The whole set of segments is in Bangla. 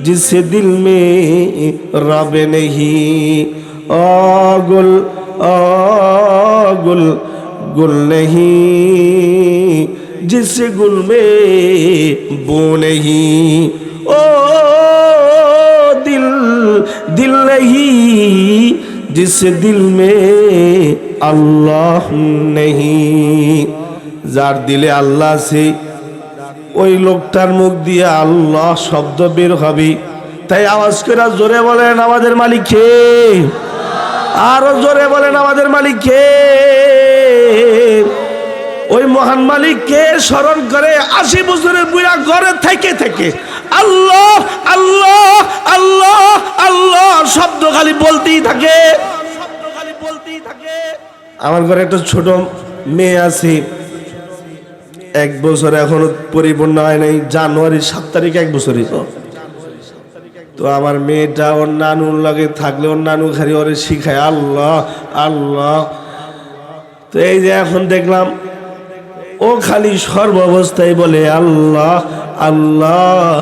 जिस दिल में रब नहीं। ओ गुल गुल नहीं जिस गुल में बो नहीं। ओ दिल दिल नहीं जिस दिल में अल्लाह नहीं। যার দিলে আল্লাহ আছে ওই লোকটার মুখ দিয়ে আল্লাহ শব্দ বের হবে। তাই আওয়াজ করে জোরে বলেন আমাদের মালিক কে? আরো জোরে বলেন আমাদের মালিক কে? ওই মহান মালিককে স্মরণ করে 80 বছরের বুড়া ঘরে থেকে থেকে আল্লাহ আল্লাহ আল্লাহ আল্লাহ শব্দ খালি বলতেই থাকে। আমার ঘরে একটা ছোট মেয়ে আছে, 1 বছর এখনো পরিপূর্ণ হয় নাই। জানুয়ারির 7 তারিখ 1 বছরই। তো আমার মেয়েটা ওর নানুর লাগে থাকলে ওর নানু খালি ওরে শিখায় আল্লাহ আল্লাহ। তো এই যে এখন দেখলাম ও খালি সর্বাবস্থায় বলে আল্লাহ আল্লাহ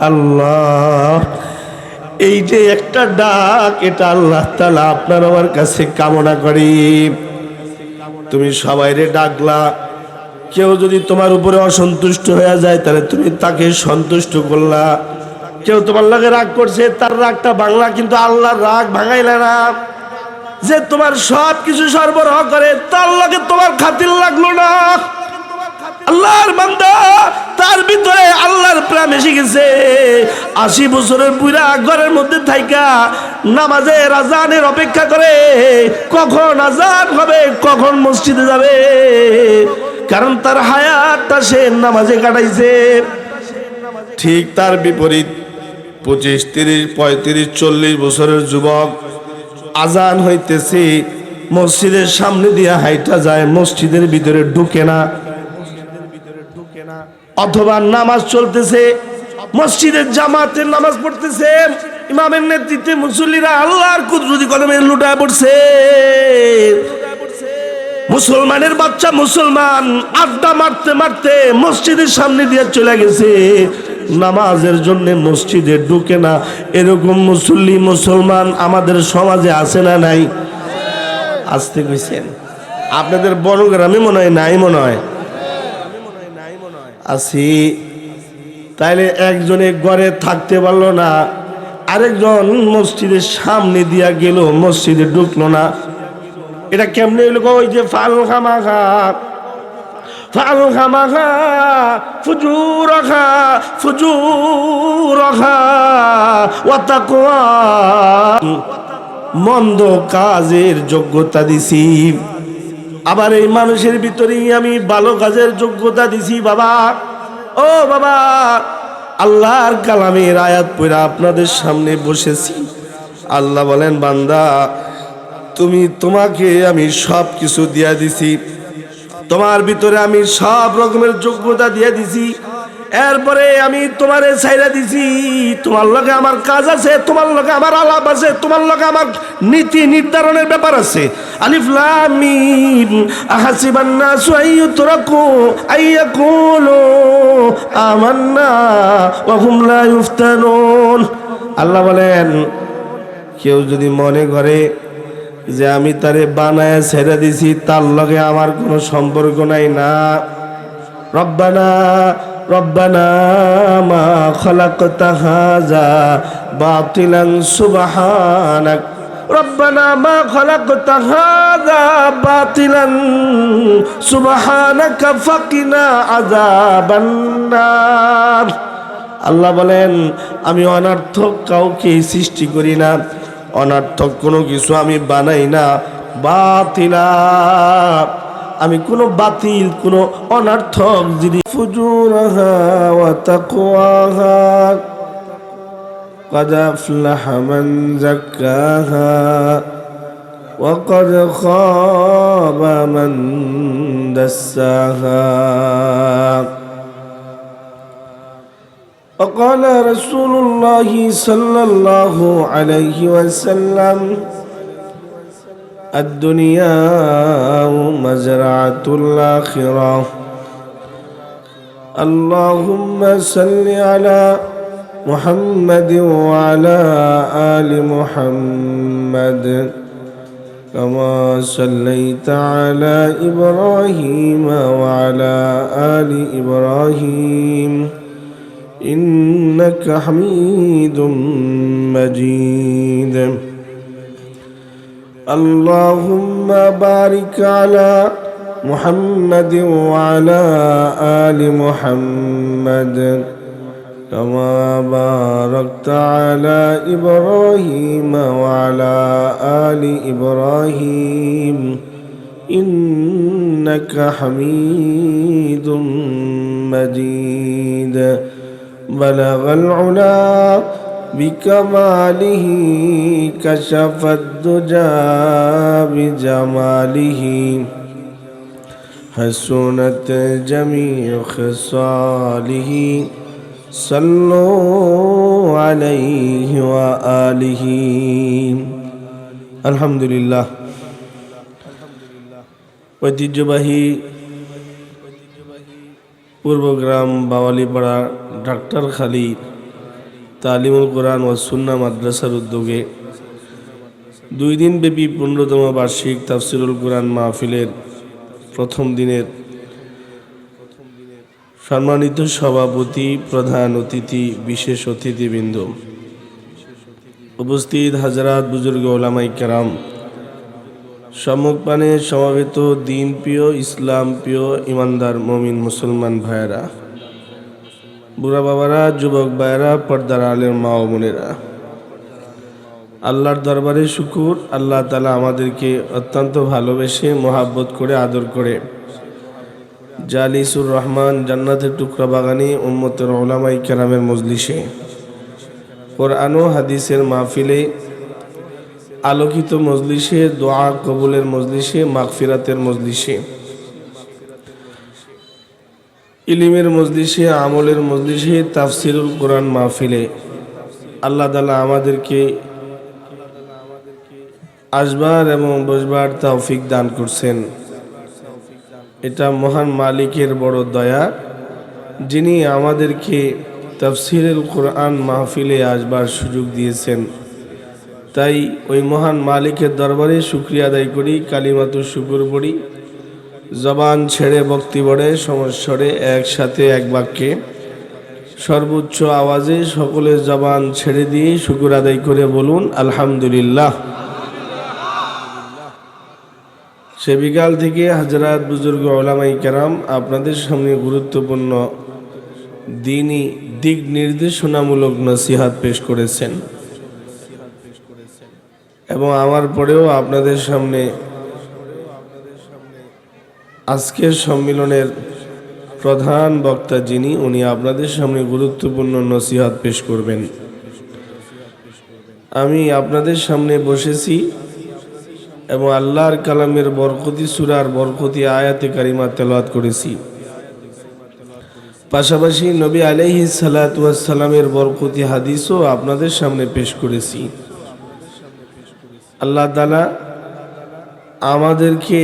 আল্লাহ। এই যে একটা ডাক, এটা আল্লাহ তাআলা আপনার আমার কাছে কামনা করি। তুমি সবাইরে ডাকলা, কেউ যদি তোমার উপরে অসন্তুষ্ট হয়ে যায় তাহলে তুমি তাকে সন্তুষ্ট করলা। কেউ তোমার লাগে রাগ করছে, তার রাগটা ভাঙলা, কিন্তু আল্লাহর রাগ ভাঙাইলে না। যে তোমার সব কিছু সরবরাহ করে তার লাগে তোমার খাতির লাগলো না। আল্লাহর বান্দা, তার ভিতরে আল্লাহর প্রেম এসে গেছে। 80 বছরের বুড়া ঘরের মধ্যে থাইকা নামাজের আজানের অপেক্ষা করে, কখন আজান হবে, কখন মসজিদে যাবে। কারণ তার হায়াতটা সে নামাজে কাটাইছে। ঠিক তার বিপরীত 25, 30, 35, 40 বছরের যুবক আজান হইতেছে, মসজিদের সামনে দিয়ে হাইটা যায়, মসজিদের ভিতরে ঢুকে না। অথবা নামাজ চলতেছে, মসজিদের জামাতের নামাজ পড়তেছে, ইমামের নেতৃত্বে মুসল্লিরা আল্লাহর কুদরতি কদমে লুটায় পড়ছে। মুসলমানের বাচ্চা মুসলমান আড্ডা মারতে মারতে মসজিদের সামনে দিয়ে চলে গেছে, নামাজের জন্য মসজিদে ঢুকে না। এরকম মুসল্লি মুসলমান আমাদের সমাজে আছে না নাই? আসতে কইছেন আপনাদের বড় গ্রামে মনে হয় নাই, মনে হয় আছি। তাইলে একজনে ঘরে থাকতে পারলো না, আরেকজন মসজিদের সামনে দিয়া গেল, মসজিদে ঢুকলো না। এটা কেমনে হইল? ওই যে ফাল খামাখা ফুজুরখা ফুজুরখা ওয়া তাকওয়া, মন্দ কাজের যোগ্যতা দিছি, আবার এই মানুষের ভিতরেই আমি ভালো কাজের যোগ্যতা দিছি। বাবা, ও বাবা, আল্লাহর কালামের আয়াত পড়া আপনাদের সামনে বসেছি। আল্লাহ বলেন, বান্দা তোমাকে আমি সব কিছু দিয়া দিছি, তোমার ভিতরে আমি সব রকমের যোগ্যতা দিয়ে দিছি। এরপরে আমি তোমারে ছাইরা দিছি, তোমার লগে আমার কাজ আছে, তোমার লগে আমার আলাপ আছে, তোমার লগে আমার নীতি নির্ধারণের ব্যাপার আছে। আলিফ লাম মিম আহাসিবান নাসু আইয়ুতরাকু আইয়াকুলু আমান্না ওয়া হুম লা ইফতানুন। আল্লাহ বলেন, কেউ যদি মনে করে যে আমি তারে বানায় ছেড়ে দিছি, তার লগে আমার কোনো সম্পর্ক নাই, না। রব্বানা রব্বানা মা খালাকতা হাযা বাতিলান সুবহানাক, রব্বানা মা খালাকতা হাযা বাতিলান সুবহানাকা ফাকিনা আযাবান নার। আল্লাহ বলেন, আমি অনর্থক কাউকে সৃষ্টি করি না, অনর্থক কোনো কিছু আমি বানাই না। বাতিলা, আমি কোনো বাতিল, কোনো অনর্থক জিনিস। ফুজুরহা ওয়া তাকওয়াহা قد أفلح من زكاها وقد خاب من دساها. وقال رسول الله صلى الله عليه وسلم الدنيا مزرعة الآخرة. اللهم صل على محمد وعلى آل محمد كما صليت على إبراهيم وعلى آل إبراهيم إنك حميد مجيد اللهم بارك على محمد وعلى آل محمد كما باركت على إبراهيم وعلى آل إبراهيم إنك حميد مجيد بلغ العلا بكماله كشف الدجى بجماله حسنت جميع خصاله صلوا عليه وآله الحمد لله ঐতিহ্যবাহী পূর্বগ্রাম বাওয়ালিপাড়া ডাক্তারখালী তালিমুল কোরআন ও সুন্নাহ মাদ্রাসার উদ্যোগে 2 দিন ব্যাপী 15তম বার্ষিক তাফসিরুল কোরআন মাহফিলের প্রথম দিনের সম্মানিত সভাপতি, প্রধান অতিথি, বিশেষ অতিথিবৃন্দ, উপস্থিত হাজরাত, বুজুর্গ ওলামায়ে কেরাম, সম্মুখপানে সমবেত দিন প্রিয়, ইসলাম প্রিয়, ইমানদার মুমিন মুসলমান ভাইয়েরা, বুড়া বাবারা, যুবক ভাইয়েরা, পর্দার আলের মা ও বোনেরা, আল্লাহর দরবারে শুকুর। আল্লাহ তাআলা আমাদেরকে অত্যন্ত ভালোবেসে মোহাব্বত করে আদর করে জালিসুর রহমান জান্নাতের টুকরা বাগানে উম্মতের উলামায়ে কেরামের মজলিসে, কোরআন ও হাদিসের মাহফিলে, আলোকিত মজলিসে, দোয়া কবুলের মজলিসে, মাগফিরাতের মজলিসে, ইলমের মজলিসে, আমলের মজলিসে, তাফসিরুল কোরআন মাহফিলে আল্লাহ তাআলা আমাদেরকে আসবার এবং বসবার তৌফিক দান করছেন। এটা মহান মালিকের বড় দয়া, যিনি আমাদেরকে তাফসিরুল কোরআন মাহফিলে আসবার সুযোগ দিয়েছেন। তাই ওই মহান মালিকের দরবারে শুকরিয়া আদায় করি, কালিমাতুশ শুকর পড়ি, জবান ছেড়ে বক্তি বড়ে সমস্বরে একসাথে এক বাক্যে সর্বোচ্চ আওয়াজে সকলে জবান ছেড়ে দিয়ে শুকর আদায় করে বলুন আলহামদুলিল্লাহ। সে বিকাল থেকে হাজরাত, বুজুর্গ উলামায়ে কেরাম আপনাদের সামনে গুরুত্বপূর্ণ দ্বীনি দিক নির্দেশনামূলক নসিহত পেশ করেছেন এবং আমার পরেও আপনাদের সামনে আজকের সম্মেলনের প্রধান বক্তা যিনি, উনি আপনাদের সামনে গুরুত্বপূর্ণ নসিহত পেশ করবেন। আমি আপনাদের সামনে বসেছি এবং আল্লাহর কালামের বরকতি সূরার বরকতি আয়াতে কারিমা তেলাওয়াত করেছি, পাশাপাশি নবী আলাইহিস সালাতু ওয়াস সালামের বরকতি হাদিসও আপনাদের সামনে পেশ করেছি। আল্লাহ তাআলা আমাদেরকে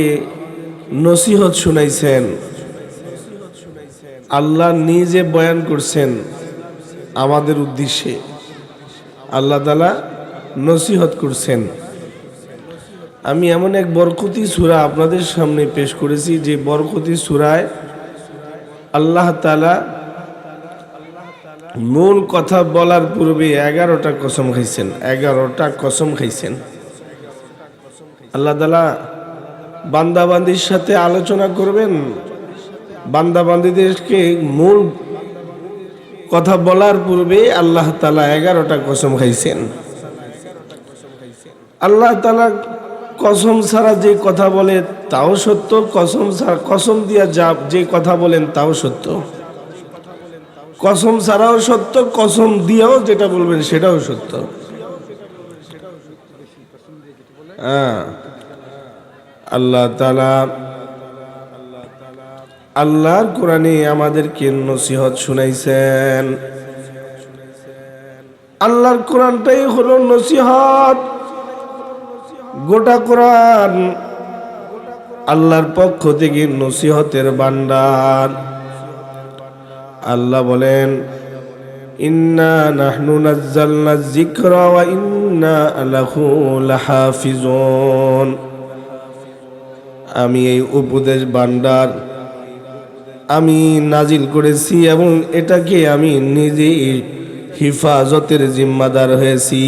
নসিহত শুনাইছেন, আল্লাহ নিজে বয়ান করছেন আমাদের উদ্দেশ্যে, আল্লাহ তাআলা নসিহত করছেন। আমি এমন এক বরকতি সূরা আপনাদের সামনে পেশ করেছি যে বরকতি সূরায় আল্লাহ তাআলা মূল কথা বলার পূর্বে 11টা কসম খাইছেন, 11টা কসম খাইছেন। আল্লাহ তাআলা বান্দাবান্দির সাথে আলোচনা করবেন, বান্দাবান্দিদেরকে মূল কথা বলার পূর্বে আল্লাহ তাআলা 11টা কসম খাইছেন। আল্লাহ তাআলা কসম ছাড়া যে কথা বলে তাও সত্য, কসম দিয়া যে কথা বলেন তাও সত্য, কসম ছাড়াও সত্য, কসম দিয়েও যেটা বলবেন সেটাও সত্য। আল্লাহ তাআলা আল্লাহর কোরআনে আমাদেরকে নসিহত শুনাইছেন। আল্লাহর কোরআনটাই হলো নসিহত। গোটা কোরআন আল্লাহর পক্ষ থেকে নসিহতের ভান্ডার। আল্লাহ বলেন ইন্না নাহনু নাজ্জালনা যিকরা ওয়া ইন্না লাহু লাহাফিজুন। আমি এই উপদেশ ভান্ডার আমি নাজিল করেছি এবং এটাকে আমি নিজে হিফাজতের জিম্মাদার হয়েছি।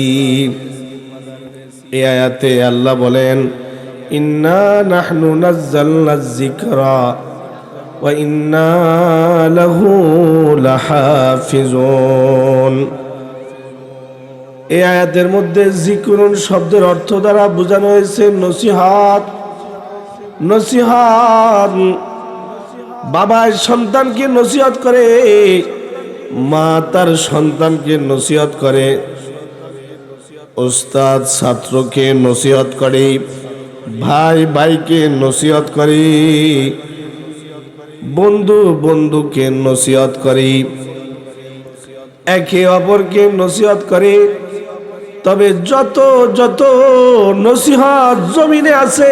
এই আয়াতে আল্লাহ বলেন, ইন্না নাহনু নাজ্জালনা যিকরা ওয়া ইন্না লাহু লাহাফিজুন। এই আয়াতের মধ্যে যিকরুন শব্দের অর্থ দ্বারা বোঝানো হয়েছে নসিহত। নসিহত, বাবা সন্তানকে নসিহত করে, মা তার সন্তানকে নসিহত করে, ওস্তাদ ছাত্রকে নসিহত করে, ভাই ভাইকে নসিহত করে, বন্ধু বন্ধুকে নসিহত করে, একে অপরকে নসিহত করে। তবে যত যত নসিহত জমিনে আছে,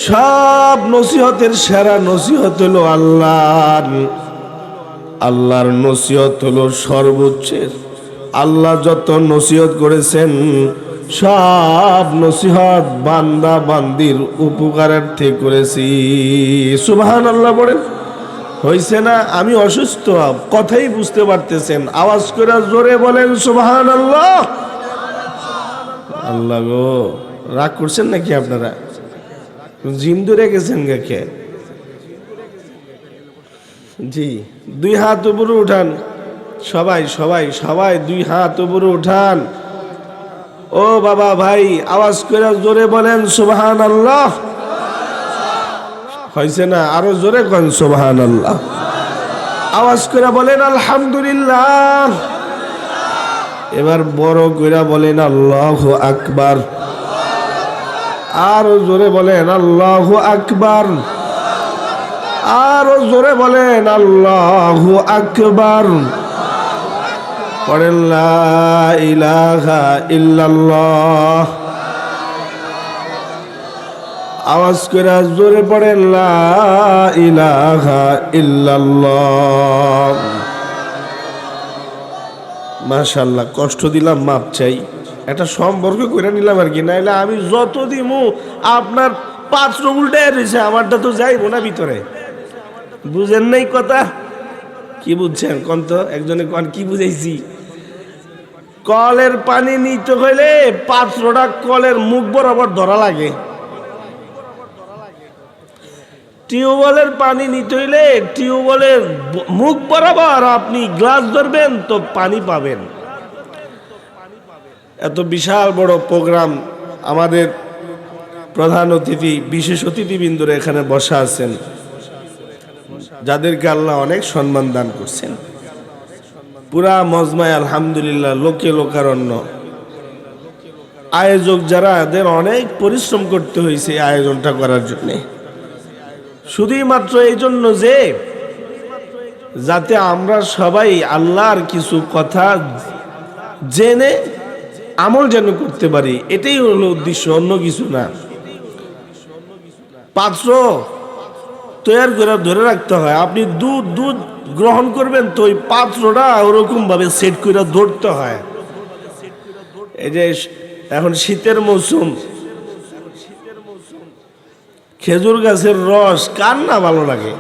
সব নসিহতের সেরা নসিহত হলো আল্লাহর। আল্লাহর নসিহত হলো সর্বোচ্চের। আল্লাহ যত নসিহত করেছেন সব নসিহত বান্দা বান্দির উপকারার্থে করেছি। সুবহানাল্লাহ বলেন। হইছে না? আমি অসুস্থ, কথাই বুঝতে পারতেছেন, আওয়াজ করে জোরে বলেন সুবহানাল্লাহ। আল্লাহ গো, রাগ করছেন নাকি আপনারা? জিম ধরে গেছেন কে? জি, দুই হাত উপরে উঠান সবাই সবাই সবাই, দুই হাত উপরে উঠান। ও বাবা ভাই, আওয়াজ করে জোরে বলেন সুবহানাল্লাহ। হয়েছে না? আরো জোরে কোন সুবহানাল্লাহ। আওয়াজ করে বলেন আলহামদুলিল্লাহ। এবার বড় করে বলেন আল্লাহু আকবার। আরো জোরে বলেন আল্লাহু আকবার। আরো জোরে বলেন আল্লাহু আকবার। পড়েন লা ইলাহা ইল্লাল্লাহ। আওয়াজ করে জোরে পড়েন লা ইলাহা ইল্লাল্লাহ। মাশাআল্লাহ, কষ্ট দিলাম, মাপ চাই। একটা সম্পর্ক করে নিলাম আর কি, নাইলে আমি যত দিমু আপনার পাত্র উল্টায় রয়েছে, আমারটা তো যাইবো না ভিতরে। বুঝেন নাই কথা? কি বুঝছেন কোন তো? একজনে কোন কি বুঝাইছি? কলের পানি নিতে হইলে পাত্রটা কলের মুখ বরাবর ধরা লাগে। টিউবওয়েলের পানি নিতে হইলে টিউবওয়েলের মুখ বরাবর আপনি গ্লাস ধরবেন তো পানি পাবেন। এত বিশাল বড় প্রোগ্রাম, আমাদের প্রধান অতিথি বিশেষ অতিথিবৃন্দরা এখানে বসা আছেন, যাদেরকে আল্লাহ অনেক সম্মান দান করছেন। পুরা মজমায় আলহামদুলিল্লাহ লোকে লোকারণ্য। আয়োজক যারা, এদের অনেক পরিশ্রম করতে হয়েছে এই আয়োজনটা করার জন্য, শুধুই মাত্র এই জন্য যে যাতে আমরা সবাই আল্লাহর কিছু কথা জেনে আমল যেন করতে পারি, এটাই হলো উদ্দেশ্য, অন্য কিছু না। পাত্র তৈরি করে ধরে রাখতে হয়। আপনি দুধ গ্রহণ করবেন তো ওই পাত্রটা ওরকম ভাবে সেট করে ধরতে হয়। এই যে এখন শীতের মৌসুম, খেজুর গাছের রস কার না ভালো লাগে?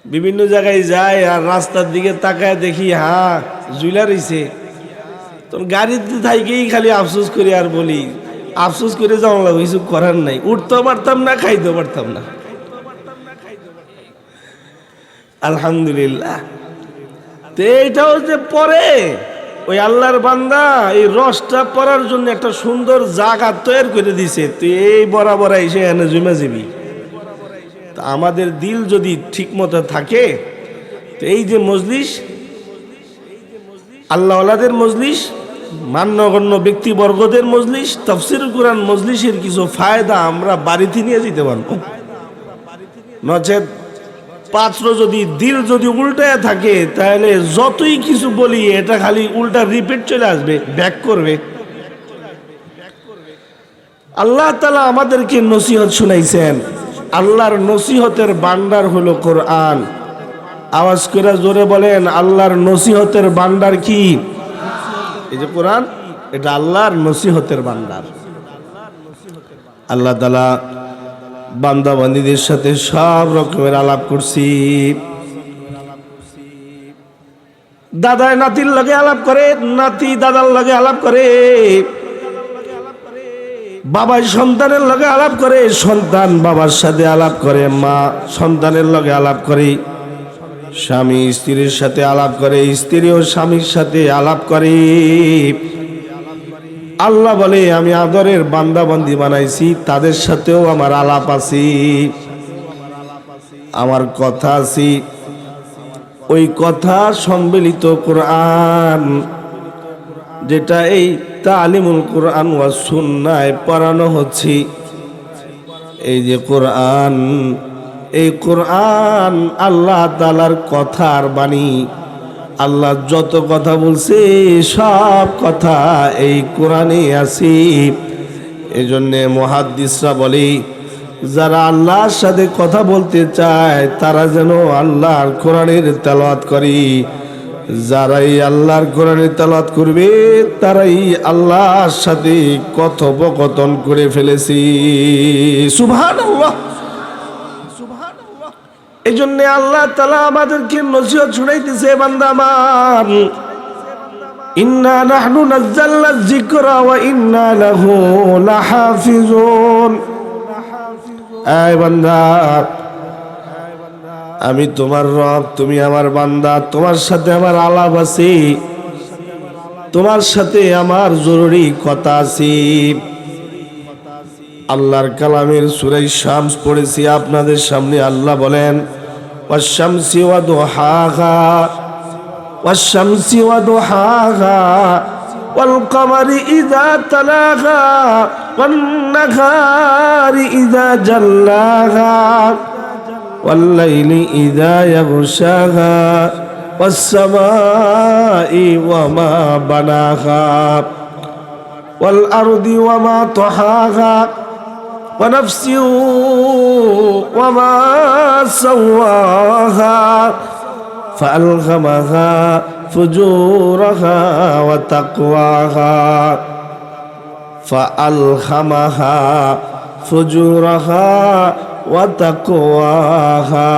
বিভিন্ন জায়গায় যায় আর রাস্তার দিকে তাকায় দেখি জুইলা রইছে, তো গাড়িতে থাইকেই খালি আফসোস করি আর বলি আফসোস করে যাওয়া লাগবে, কিছু করার নাই। উঠতেও পারতাম না, খাইতেও পারতাম না। আলহামদুলিল্লাহ। তো এইটাও যে পরে ওই আল্লাহর বান্দা এই রসটা পড়ার জন্য একটা সুন্দর জায়গা তৈরি করে দিছে, তুই এই বরাবর এসে এনে জমা যাবি। তা আমাদের দিল যদি ঠিক মতো থাকে, তো এই যে মজলিস, আল্লাহওয়ালাদের মজলিস, মান্যগণ্য ব্যক্তিবর্গদের মজলিস, তাফসীর কুরআন মজলিসের কিছু ফায়দা আমরা বাড়িতে নিয়ে যেতে পারবো। নচেত পাত্র যদি দিল যদি উল্টায় থাকে, তাহলে যতই কিছু বলি এটা খালি উল্টা রিপিট চলে আসবে, ব্যাক করবে। আল্লাহ তাআলা আমাদেরকে নসিহত শুনাইছেন। আল্লাহর নসিহতের ভান্ডার হলো কোরআন। আওয়াজ করে জোরে বলেন, আল্লাহর নসিহতের ভান্ডার কি? এই যে কোরআন, এটা আল্লাহর নসিহতের ভান্ডার। আল্লাহ তাআলা বান্দা বান্দীদের সাথে সব রকমের আলাপ করছি। দাদায় নাতির লগে আলাপ করে, নাতি দাদার লগে আলাপ করে, বাবাই সন্তানের লগে আলাপ করে, সন্তান বাবার সাথে আলাপ করে, মা সন্তানের লগে আলাপ করে, স্বামী স্ত্রীর সাথে আলাপ করে, স্ত্রীও স্বামীর সাথে আলাপ করে। আল্লাহ বলে আমি আদরের বান্দা বান্দি বানাইছি, তাদের সাথেও আমার আলাপ আছে, আমার কথা আছে। ওই কথা সম্মিলিত কোরআন, যেটা এই তালিমুল কোরআন ওয়া সুন্নায় পড়ানো হচ্ছে, এই যে কোরআন, এই কোরআন আল্লাহ তাআলার কথার বাণী। আল্লাহ যত কথা বলছে সব কথা এই কোরআনে আছে। এজন্য মুহাদ্দিসরা বলে, যারা আল্লাহর সাথে কথা বলতে চায় তারা যেন আল্লাহর কোরআনের তেলাওয়াত করে। যারাই আল্লাহর কোরআনের তেলাওয়াত করবে তারাই আল্লাহর সাথে কথোপকথন করে ফেলেছে। সুবহানাল্লাহ, সুবহানাল্লাহ। এই জন্য আল্লাহ তাআলা আমাদেরকে নসিহত শুনাইতেছে, বান্দা আমার, ইন্না নাহনু নাযালনা যিকরা ওয়া ইন্না লাহু লাহাফিজুন। এই বান্দা, আমি তোমার রব, তুমি আমার বান্দা, তোমার সাথে আমার আলাপ আছে, তোমার সাথে আমার জরুরি কথা আছে। আল্লাহর কালামের সূরা শামস পড়েছি আপনাদের সামনে। আল্লাহ বলেন, ওয়াশ-শামসি ওয়া দুহাহা, ওয়াশ-শামসি ওয়া দুহাহা, ওয়াল কমারি ইযা তালাহা, ওয়ান নাহারি ইযা জাল্লাহা, ওয়াল লাইলি ইযা ইয়াগশাহা, ওয়াস সামাই ওয়া মা বানাহা, ওয়াল আরদি ওয়া মা তাহাহা, ওয়া নাফসি ওয়া মা সাওয়াহা, ফাআলহামাহা ফুজুরাহা ওয়া তাকওয়াহা, ফাআলহামাহা ফুজুরাহা ওয়া তাকওয়াহা।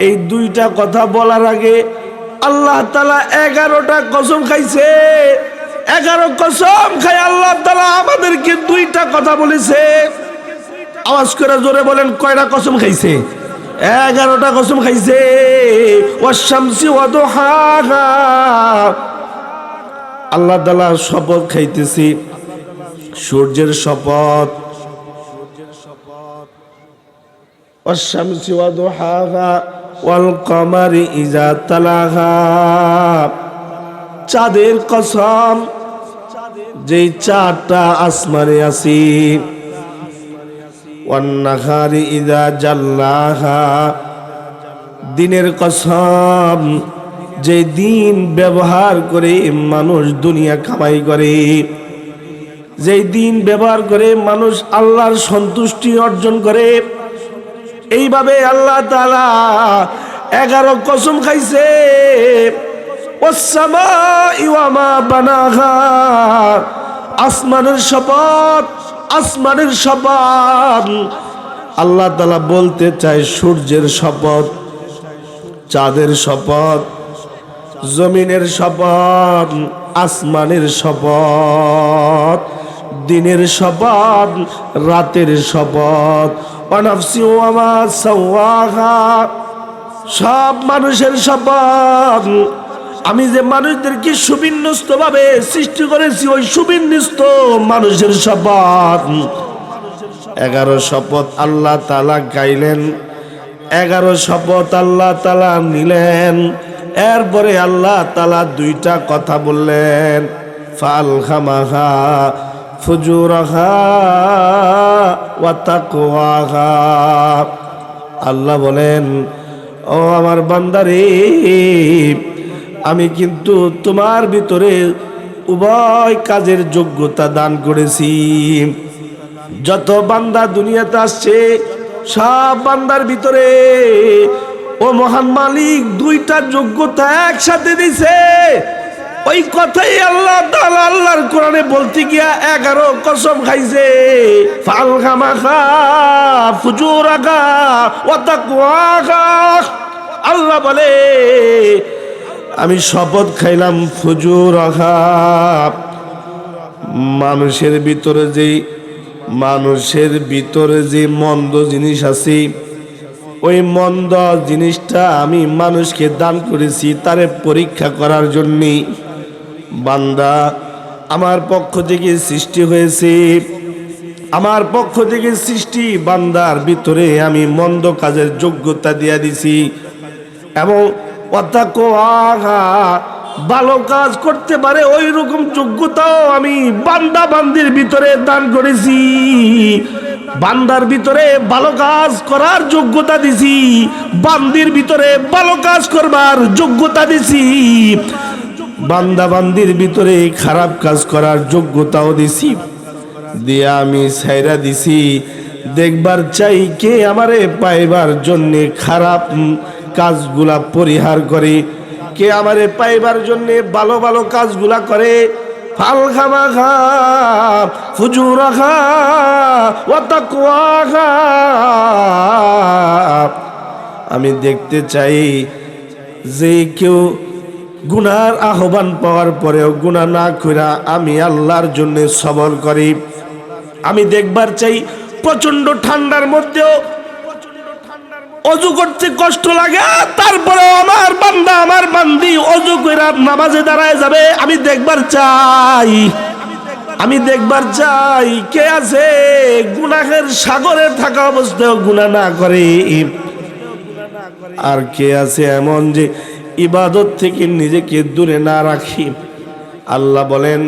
এই দুইটা কথা বলার আগে আল্লাহ তাআলা 11টা কসম খাইছে। 11 কসম খাই আল্লাহ তাআলা আমাদেরকে দুইটা কথা বলেছে। আওয়াজ করে জোরে বলেন, কয়টা কসম খাইছে? 11টা কসম খাইছে। ওয়াশ-শামসি ওয়া দুহাহা, আল্লাহ তাআলা শপথ খাইতেছি, সূর্যের শপথ। ওয়াশ-শামসি ওয়া দুহাহা, ওয়াল কমারি ইযা তালাহা, চাঁদের কসম, যেই চাঁদটা আসমানে আছে। ওয়ান নাহারি ইযা জাল্লাহা, দিনের কসম, যে দিন ব্যবহার করে মানুষ দুনিয়া কামাই করে, যেই দিন ব্যবহার করে মানুষ আল্লাহর সন্তুষ্টি অর্জন করে। এইভাবে আল্লাহ তাআলা 11 কসম খাইছে। ওয়াস সামাই ওয়া মা বানাহা, আসমানের শপথ, আসমানের শপথ। আল্লাহ তাআলা বলতে চায় সূর্যের শপথ, চাঁদের শপথ, জমিনের শপথ, আসমানের শপথ, দিনের শপথ, রাতের শপথ। ওয়া নাফসি ওয়া মা সাওয়াহা, সব মানুষের শপথ। আমি যে মানুষদেরকে সুবিন্যস্ত ভাবে সৃষ্টি করেছি, ওই সুবিন্যস্ত মানুষের শপথ। 11 শপথ আল্লাহ তাআলা গাইলেন, 11 শপথ আল্লাহ তাআলা নিলেন। এরপরে আল্লাহ তাআলা দুইটা কথা বললেন, ফাআলহামাহা ফুজুরাহা ওয়া তাকওয়াহা। আল্লাহ বলেন, ও আমার বান্দারে, আমি কিন্তু তোমার ভিতরে উভয় কাজের যোগ্যতা দান করেছি। যত বান্দা দুনিয়াতে আসছে, সব বান্দার ভিতরে ও মহান মালিক দুইটা যোগ্যতা একসাথে দিছে। ওই কথাই আল্লাহ তাআলা আল্লাহর কোরআনে বলতে গিয়া 11 কসম খাইছে, ফালহামাখা ফুজুরাকা ওয়া তাকওয়াকা। আল্লাহ বলে আমি শপথ খাইলাম ফুজুরাকা, মানুষের ভিতরে যে মন্দ জিনিস আছে, ওই মন্দ জিনিসটা আমি মানুষকে দান করেছি তারে পরীক্ষা করার জন্যে। বান্দা আমার পক্ষ থেকে সৃষ্টি হয়েছে, আমার পক্ষ থেকে সৃষ্টি, বান্দার ভিতরে আমি মন্দ কাজের যোগ্যতা দিয়া দিছি এবং ভালো কাজ করতে পারে ওই রকম যোগ্যতাও আমি বান্দা বান্দির ভিতরে দান করেছি। বান্দার ভিতরে ভালো কাজ করার যোগ্যতা দিছি, বান্দির ভিতরে ভালো কাজ করবার যোগ্যতা দিছি, বান্দা বান্দির ভিতরে খারাপ কাজ করার যোগ্যতাও দিছি। দিয়ে আমি ছাইরা দিছি, দেখবার চাই কে আমারে পাইবার জন্যে খারাপ কাজগুলা পরিহার করে, কে আমারে পাইবার জন্যে ভালো ভালো কাজগুলা করে। ফালখামাখা ফুজুরাখা ওয়া তাকওয়াখা, আমি দেখতে চাই যে কেউ গুনার আহ্বান পাওয়ার পরেও গুনাহ না কইরা আমি আল্লাহর জন্য সবর করি। আমি দেখবার চাই প্রচন্ড ঠান্ডার মধ্যেও অজু করতে কষ্ট লাগে, তারপরে আমার বান্দা আমার বান্দি অজু কইরা নামাজে দাঁড়ায় যাবে। আমি দেখবার চাই কে আছে গুনাহের সাগরে থাকা অবস্থায় গুনাহ না করে, আর কে আছে এমন যে ইবাদত থেকে নিজেকে দূরে না রাখি। আল্লাহ বলেন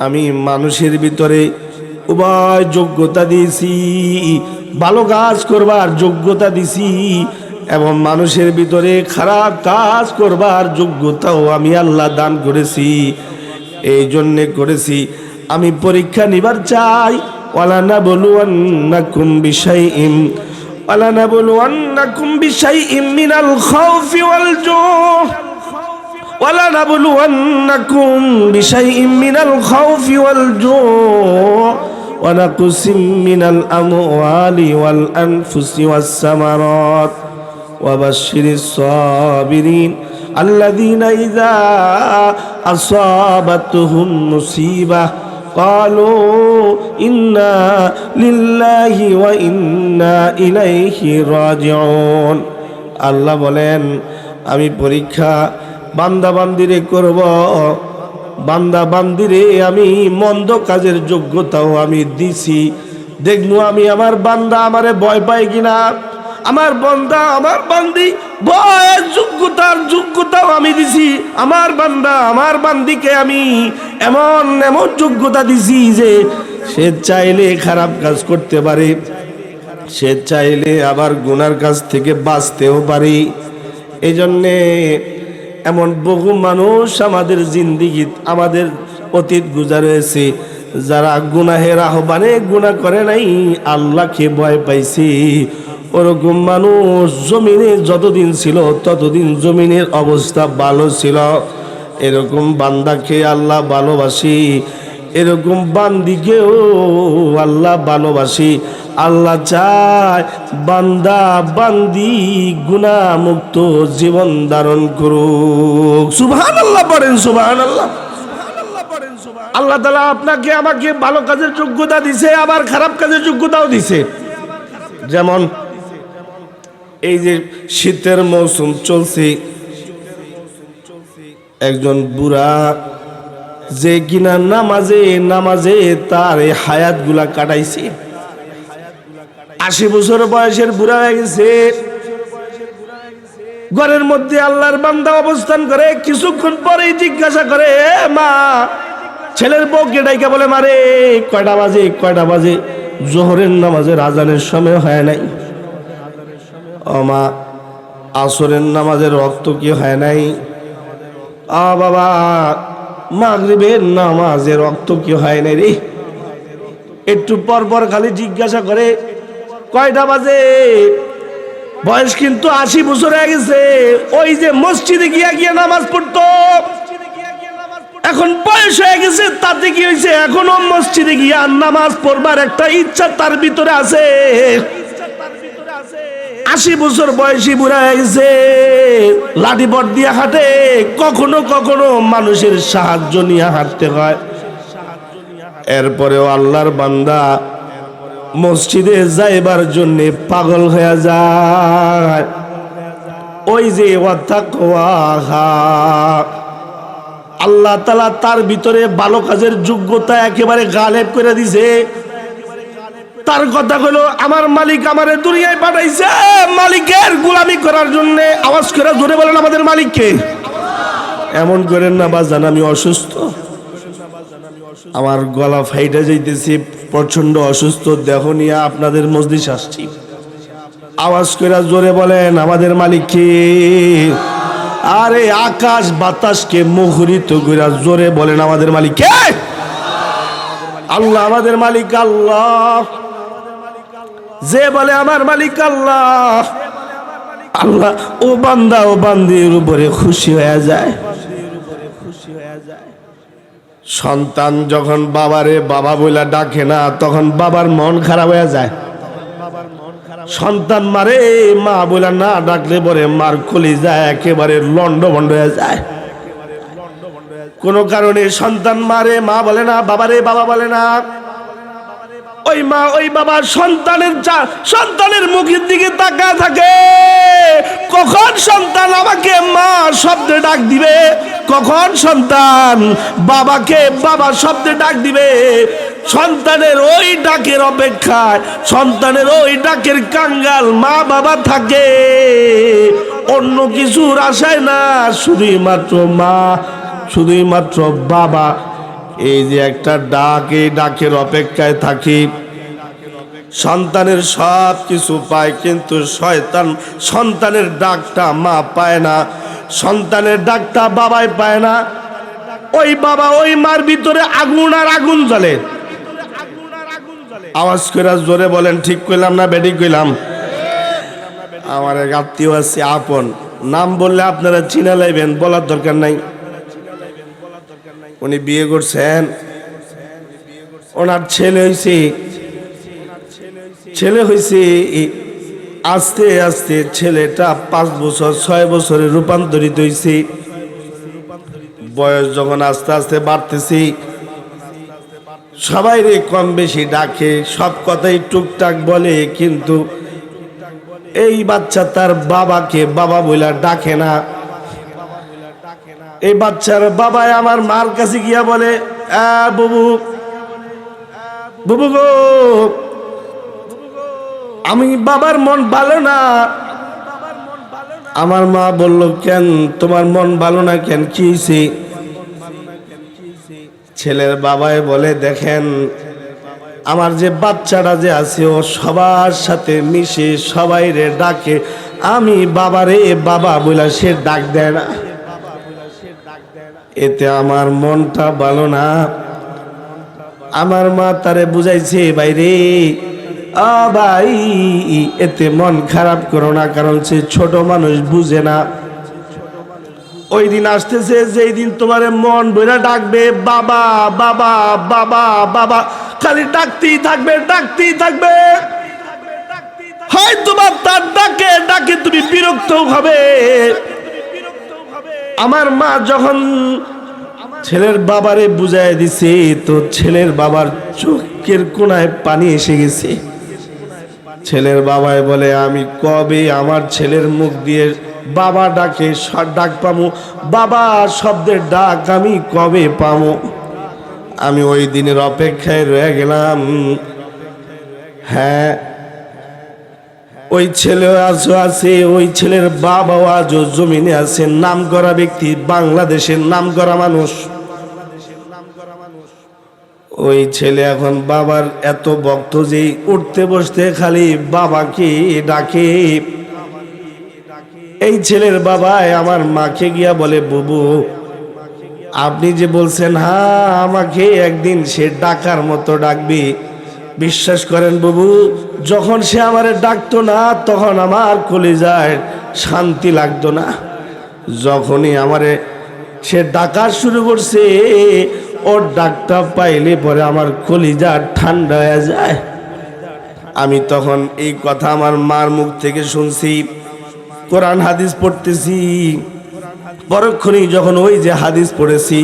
আমি মানুষের ভিতরে উভয় যোগ্যতা দিয়েছি, ভালো কাজ করবার যোগ্যতা দিছি এবং মানুষের ভিতরে খারাপ কাজ করবার যোগ্যতাও আমি আল্লাহ দান করেছি। এই জন্যে করেছি আমি পরীক্ষা নিবার চাই। ওয়ালানাবলুওয়ান্নাকুম বিশাইইম মিনাল খাউফি ওয়াল জু' ওয়ালানাবলুওয়ান্নাকুম বিশাইইম মিনাল খাউফি ওয়াল জু' ونقص من الأموال والأنفس والثمرات وبشر الصابرين الذين إذا أصابتهم مصيبة قالوا إنا لله وإنا إليه راجعون। আল্লাহ বলেন আমি পরীক্ষা বান্দা বান্দিরে করব, বান্দা বান্দিরে আমি মন্দ কাজের যোগ্যতাও আমি দিছি। দেখবো আমি আমার বান্দা আমারে ভয় পায় কিনা, আমার বান্দা আমার বান্দি ভয়ের যোগ্যতাও আমি দিছি। আমার বান্দা আমার বান্দিকে আমি এমন যোগ্যতা দিছি যে সে চাইলে খারাপ কাজ করতে পারে, সে চাইলে আবার গুনার কাছ থেকে বাঁচতেও পারে। এই জন্যে এমন বহু মানুষ আমাদের জিন্দিগি আমাদের অতীত গুজার হয়েছে যারা গুনাহের আহ্বানে গুনাহ করে নাই, আল্লাহকে ভয় পাইছে। ওরকম মানুষ জমিনে যতদিন ছিল ততদিন জমিনের অবস্থা ভালো ছিল। এরকম বান্দাকে আল্লাহ ভালোবাসি, এরকম বান্দিকেও আল্লাহ ভালোবাসি। আল্লাহ চায় বান্দা বান্দি গুনাহ মুক্ত জীবন ধারণ করুক। সুবহানাল্লাহ পড়েন, সুবহানাল্লাহ। আল্লাহ তাআলা আপনাকে আমাকে ভালো কাজের যোগ্যতা দিছে, আবার খারাপ কাজের যোগ্যতাও দিছে। যেমন এই যে শীতের মৌসুম চলছে, একজন বুড়া যে কিনা নামাজে তার এই হায়াত গুলা কাটাইছে, 80 বছর বয়সের বুড়া হয়ে গেছে। ঘরের মধ্যে আল্লাহর বান্দা অবস্থান করে, কিছুক্ষণ পরেই জিজ্ঞাসা করে মা, ছেলের বউকে ডাইকা বলে মারে কয়টা বাজে? জোহরের নামাজের আজানের সময় হয় নাই। ও মা, আসরের নামাজের রক্ত কি হয় নাই? বাবা, মাগরিবের নামাজের রক্ত কি হয় নাই রে? একটু পর খালি জিজ্ঞাসা করে কয়টা বাজে? বয়স কিন্তু 80 বছর হয়ে গেছে। ওই যে মসজিদে গিয়া গিয়া নামাজ পড়তো, এখন বয়স হয়ে গেছে, তাতে কি হয়েছে, এখনো মসজিদে গিয়া নামাজ পড়বার একটা ইচ্ছা তার ভিতরে আছে। 80 বছর বয়সী বুড়া হয়ে গেছে, লাঠি বট দিয়ে হাঁটে, কখনো কখনো মানুষের সাহায্য নিয়ে হাঁটতে হয়। এরপরেও আল্লাহর বান্দা মসজিদে যাইবার জন্য পাগল হয়ে যায়। ওই যে আল্লাহ তাআলা তার ভিতরে ভালো কাজের যোগ্যতা একেবারে গালেব করে দিছে। তার কথা হলো, আমার মালিক আমারে দুনিয়ায় পাঠাইছে মালিকের গোলামি করার জন্য। আওয়াজ করে জোরে বলেন, আমাদের মালিককে। এমন করেন না বাজান, আমি অসুস্থ, আমার গলা ফাইটা যাইতেছি, প্রচন্ড অসুস্থ, দেহ নিয়ে আপনাদের মজলিস আসছি। আওয়াজ করে জোরে বলেন, আমাদের মালিক কে? আরে আকাশ বাতাসকে মুখরিত করে জোরে বলেন, আমাদের মালিক কে? আল্লাহ, আমাদের মালিক আল্লাহ। যে বলে আমার মালিক আল্লাহ, আল্লাহ ও বান্দা ও বান্দির উপরে খুশি হয়ে যায়। সন্তান যখন বাবারে বাবা বলে ডাকে না, তখন বাবার মন খারাপ হয়ে যায়। সন্তান মারে মা বলে না ডাকলে পরে মার কলিজা একেবারে লন্ডভন্ড হয়ে যায়। কোন কারণে সন্তান মারে, মা বলে না, বাবারে বাবা বলে না, ওই মা ওই বাবা সন্তানের মুখের দিকে তাকায় থাকে। কখন সন্তান আমাকে মা শব্দে ডাক দিবে, কখন সন্তান বাবাকে বাবা শব্দে ডাক দিবে। সন্তানের ওই ডাকের অপেক্ষায়, সন্তানের ওই ডাকের কাঙ্গাল মা বাবা থাকে, অন্য কিছুর আশায় না, শুধুই মাত্র মা, শুধুই মাত্র বাবা। এই যে একটা ডাক, এই ডাকের অপেক্ষায় থাকি। সন্তানের সব কিছু পায়, কিন্তু শয়তান সন্তানের ডাকটা মা পায় না, সন্তানের ডাকটা বাবাই পায় না। ওই বাবা ওই মার ভিতরে আগুন আর আগুন জ্বলে। আওয়াজ করে জোরে বলেন, ঠিক কইলাম না বেঠিক কইলাম? আমার এক আত্মীয় আছে আপন, নাম বললে আপনারা চিনা লাইবেন, বলার দরকার নাই। উনি বিয়ে করছেন, ওনার ছেলে হয়েছে আস্তে আস্তে ছেলেটা 5 বছর 6 বছরে রূপান্তরিত হয়েছে। বয়স যখন আস্তে আস্তে বাড়তেছে, সবাই রে কম বেশি ডাকে, সব কথাই টুকটাক বলে, কিন্তু এই বাচ্চা তার বাবাকে বাবা বলে ডাকে না। এই বাচ্চার বাবাই আমার মার কাছে গিয়া বলে, বুবু বুবু গো, আমি বাবার মন ভালো না। আমার মা বলল, কেন তোমার মন ভালো না কেন, কি হয়েছে? ছেলের বাবাই বলে, দেখেন আমার যে বাচ্চাটা যে আছে, ও সবার সাথে মিশে সবাই রে ডাকে, আমি বাবারে বাবা বলে সে ডাক দেয় না, এতে আমার মনটা ভালো না। আমার মা তারে বুঝাইছে, বাইরে ভাই এতে মন খারাপ করো না, কারণ সে ছোট মানুষ বুঝে না। ওই দিন আসতেছে যেই দিন তোমার মন বইরা ডাকবে বাবা বাবা বাবা বাবা, খালি ডাকতেই থাকবে ডাকতেই থাকবে। হয় তোমার তার ডাকে ডাকে তুমি বিরক্ত হবে। আমার মা যখন ছেলের বাবারে বুঝাই দিছে, তো ছেলের বাবার চোখের কোনায় পানি এসে গেছে। ছেলের বাবাই বলে, আমি কবে আমার ছেলের মুখ দিয়ে বাবা ডাকে ডাক পামো, বাবা শব্দের ডাক আমি কবে পামো? আমি ওই দিনের অপেক্ষায় রয়ে গেলাম। হ্যাঁ, ওই ছেলে আজও আছে, ওই ছেলের বাবাও আজও জমিনে আছে, নাম করা ব্যক্তি, বাংলাদেশের নাম করা মানুষ। ওই ছেলে এখন বাবার এত ভক্ত যে উঠতে বসতে খালি বাবাকে ডাকে। এই ছেলের বাবাই আমার মাকে গিয়া বলে, বুবু আপনি যে বলছেন হ্যাঁ আমাকে একদিন সে ডাকার মতো ডাকবে, বিশ্বাস করেন বাবু, যখন সে আমারে ডাকতো না তখন আমার কলিজায় শান্তি লাগতো না। যখনই আমারে সে ডাকা শুরু করছে, ওর ডাকটা পাইলে পরে আমার কলিজা ঠান্ডা হয়ে যায়। আমি তখন এই কথা আমার মার মুখ থেকে শুনছি, কোরআন হাদিস পড়তেছি, পরক্ষণেই যখন ওই যে হাদিস পড়েছি,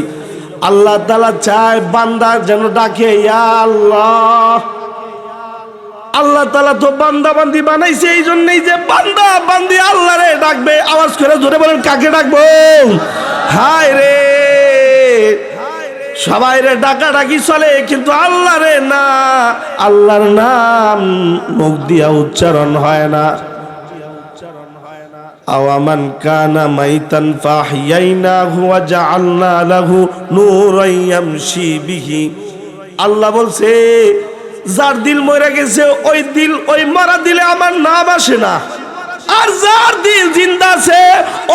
আল্লাহ তাআলা চায় বান্দা যেন ডাকে ইয়া আল্লাহ। আল্লাহ তাআলা তো বান্দা বান্দি বানাইছে, এই জন্যই যে বান্দা বান্দি আল্লাহরে ডাকবে। আওয়াজ করে জোরে বলেন, কাকে ডাকবো? হায় রে, সবাই রে ডাকা ডাকি চলে, কিন্তু আল্লাহরে না, আল্লাহর নাম মুখ দিয়া উচ্চারণ হয় না। আওয়ামান কানা মাইতান ফাহিয়াইনাহু ওয়া জাআলনা লাহু নূরান ইয়ামশি বিহি। আল্লাহ বলছে, যার দিল মরে গেছে ওই মরা দিলে আমার নাম আসে না, আর যার দিল জিন্দা আছে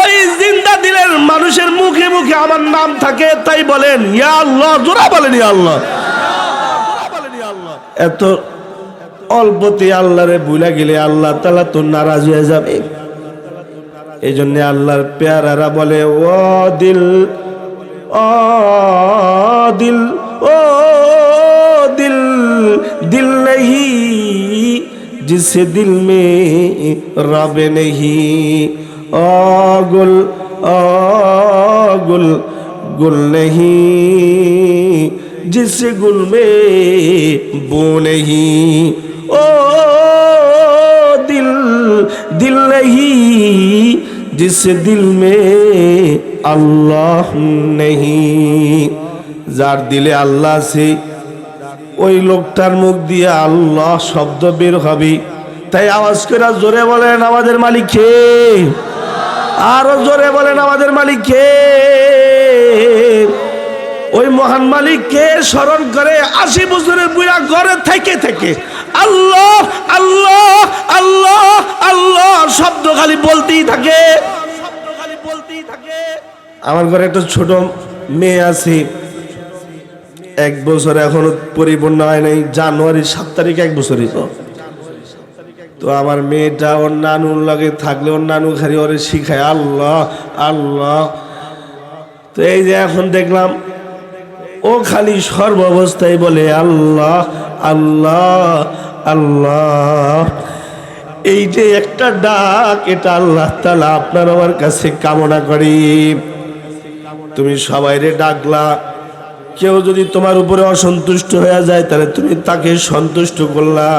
ওই জিন্দা দিলের মানুষের মুখে মুখে আমার নাম থাকে। তাই বলেন ইয়া আল্লাহ, জোরা বলেন ইয়া আল্লাহ। এত অল্পতে আল্লাহরে ভুলে গেলে আল্লাহ তাআলা তো নারাজ হয়ে যাবে। এই জন্য আল্লাহর পেয়ারারা বলে, ও দিল, ও দিল, ও दिल दिल नहीं जिसे दिल में रब नहीं, ओ गुल गुल नहीं जिसे गुल में बो नहीं, ओ दिल दिल नहीं जिसे दिल में अल्लाह नहीं। যার দিলে আল্লাহ আছে ওই লোকটার মুখ দিয়ে আল্লাহ শব্দ বের হবে। তাই আওয়াজ করে জোরে বলেন, আমাদের মালিক কে? আরো জোরে বলেন, আমাদের মালিক কে? ওই মহান মালিককে স্মরণ করে 80 বছরের বুড়া ঘরে থেকে থেকে আল্লাহ আল্লাহ আল্লাহ আল্লাহ শব্দ খালি বলতেই থাকে। আমার ঘরে একটা ছোট মেয়ে আছে, 1 বছর এখনো পরিপূর্ণ হয় নাই। জানুয়ারির 7 তারিখ 1 বছরই। তো আমার মেয়েটা ওর নানুর লাগে থাকলে ওর নানু খালি ওরে শিখায় আল্লাহ আল্লাহ। তো এই যে এখন দেখলাম ও খালি সর্বাবস্থায় বলে আল্লাহ আল্লাহ আল্লাহ। এই যে একটা ডাক, এটা আল্লাহ তাআলা আপনার আমার কাছে কামনা করি। তুমি সবাইরে ডাকলা, কেউ যদি তোমার উপরে অসন্তুষ্ট হয়ে যায় তাহলে তুমি তাকে সন্তুষ্ট করলা।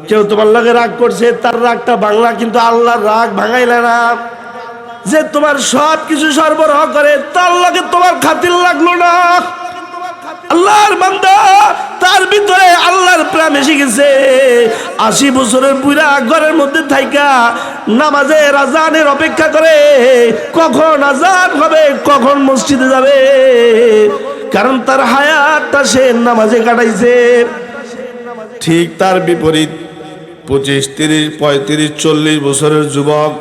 কেউ তোমার লাগে রাগ করছে, তার রাগটা ভাঙলা, কিন্তু আল্লাহর রাগ ভাঙাইলে না। যে তোমার সব কিছু সরবরাহ করে তার লাগে তোমার খাতির লাগলো না। আল্লাহর বান্দা, তার ভিতরে আল্লাহর প্রেম এসে গেছে। 80 বছরের বুড়া ঘরের মধ্যে থাইকা নামাজের আজানের অপেক্ষা করে, কখন আজান হবে, কখন মসজিদে যাবে। কারণ তার হায়াতটা সে নামাজে কাটাইছে। ঠিক তার বিপরীত 25, 30, 35, 40 বছরের যুবক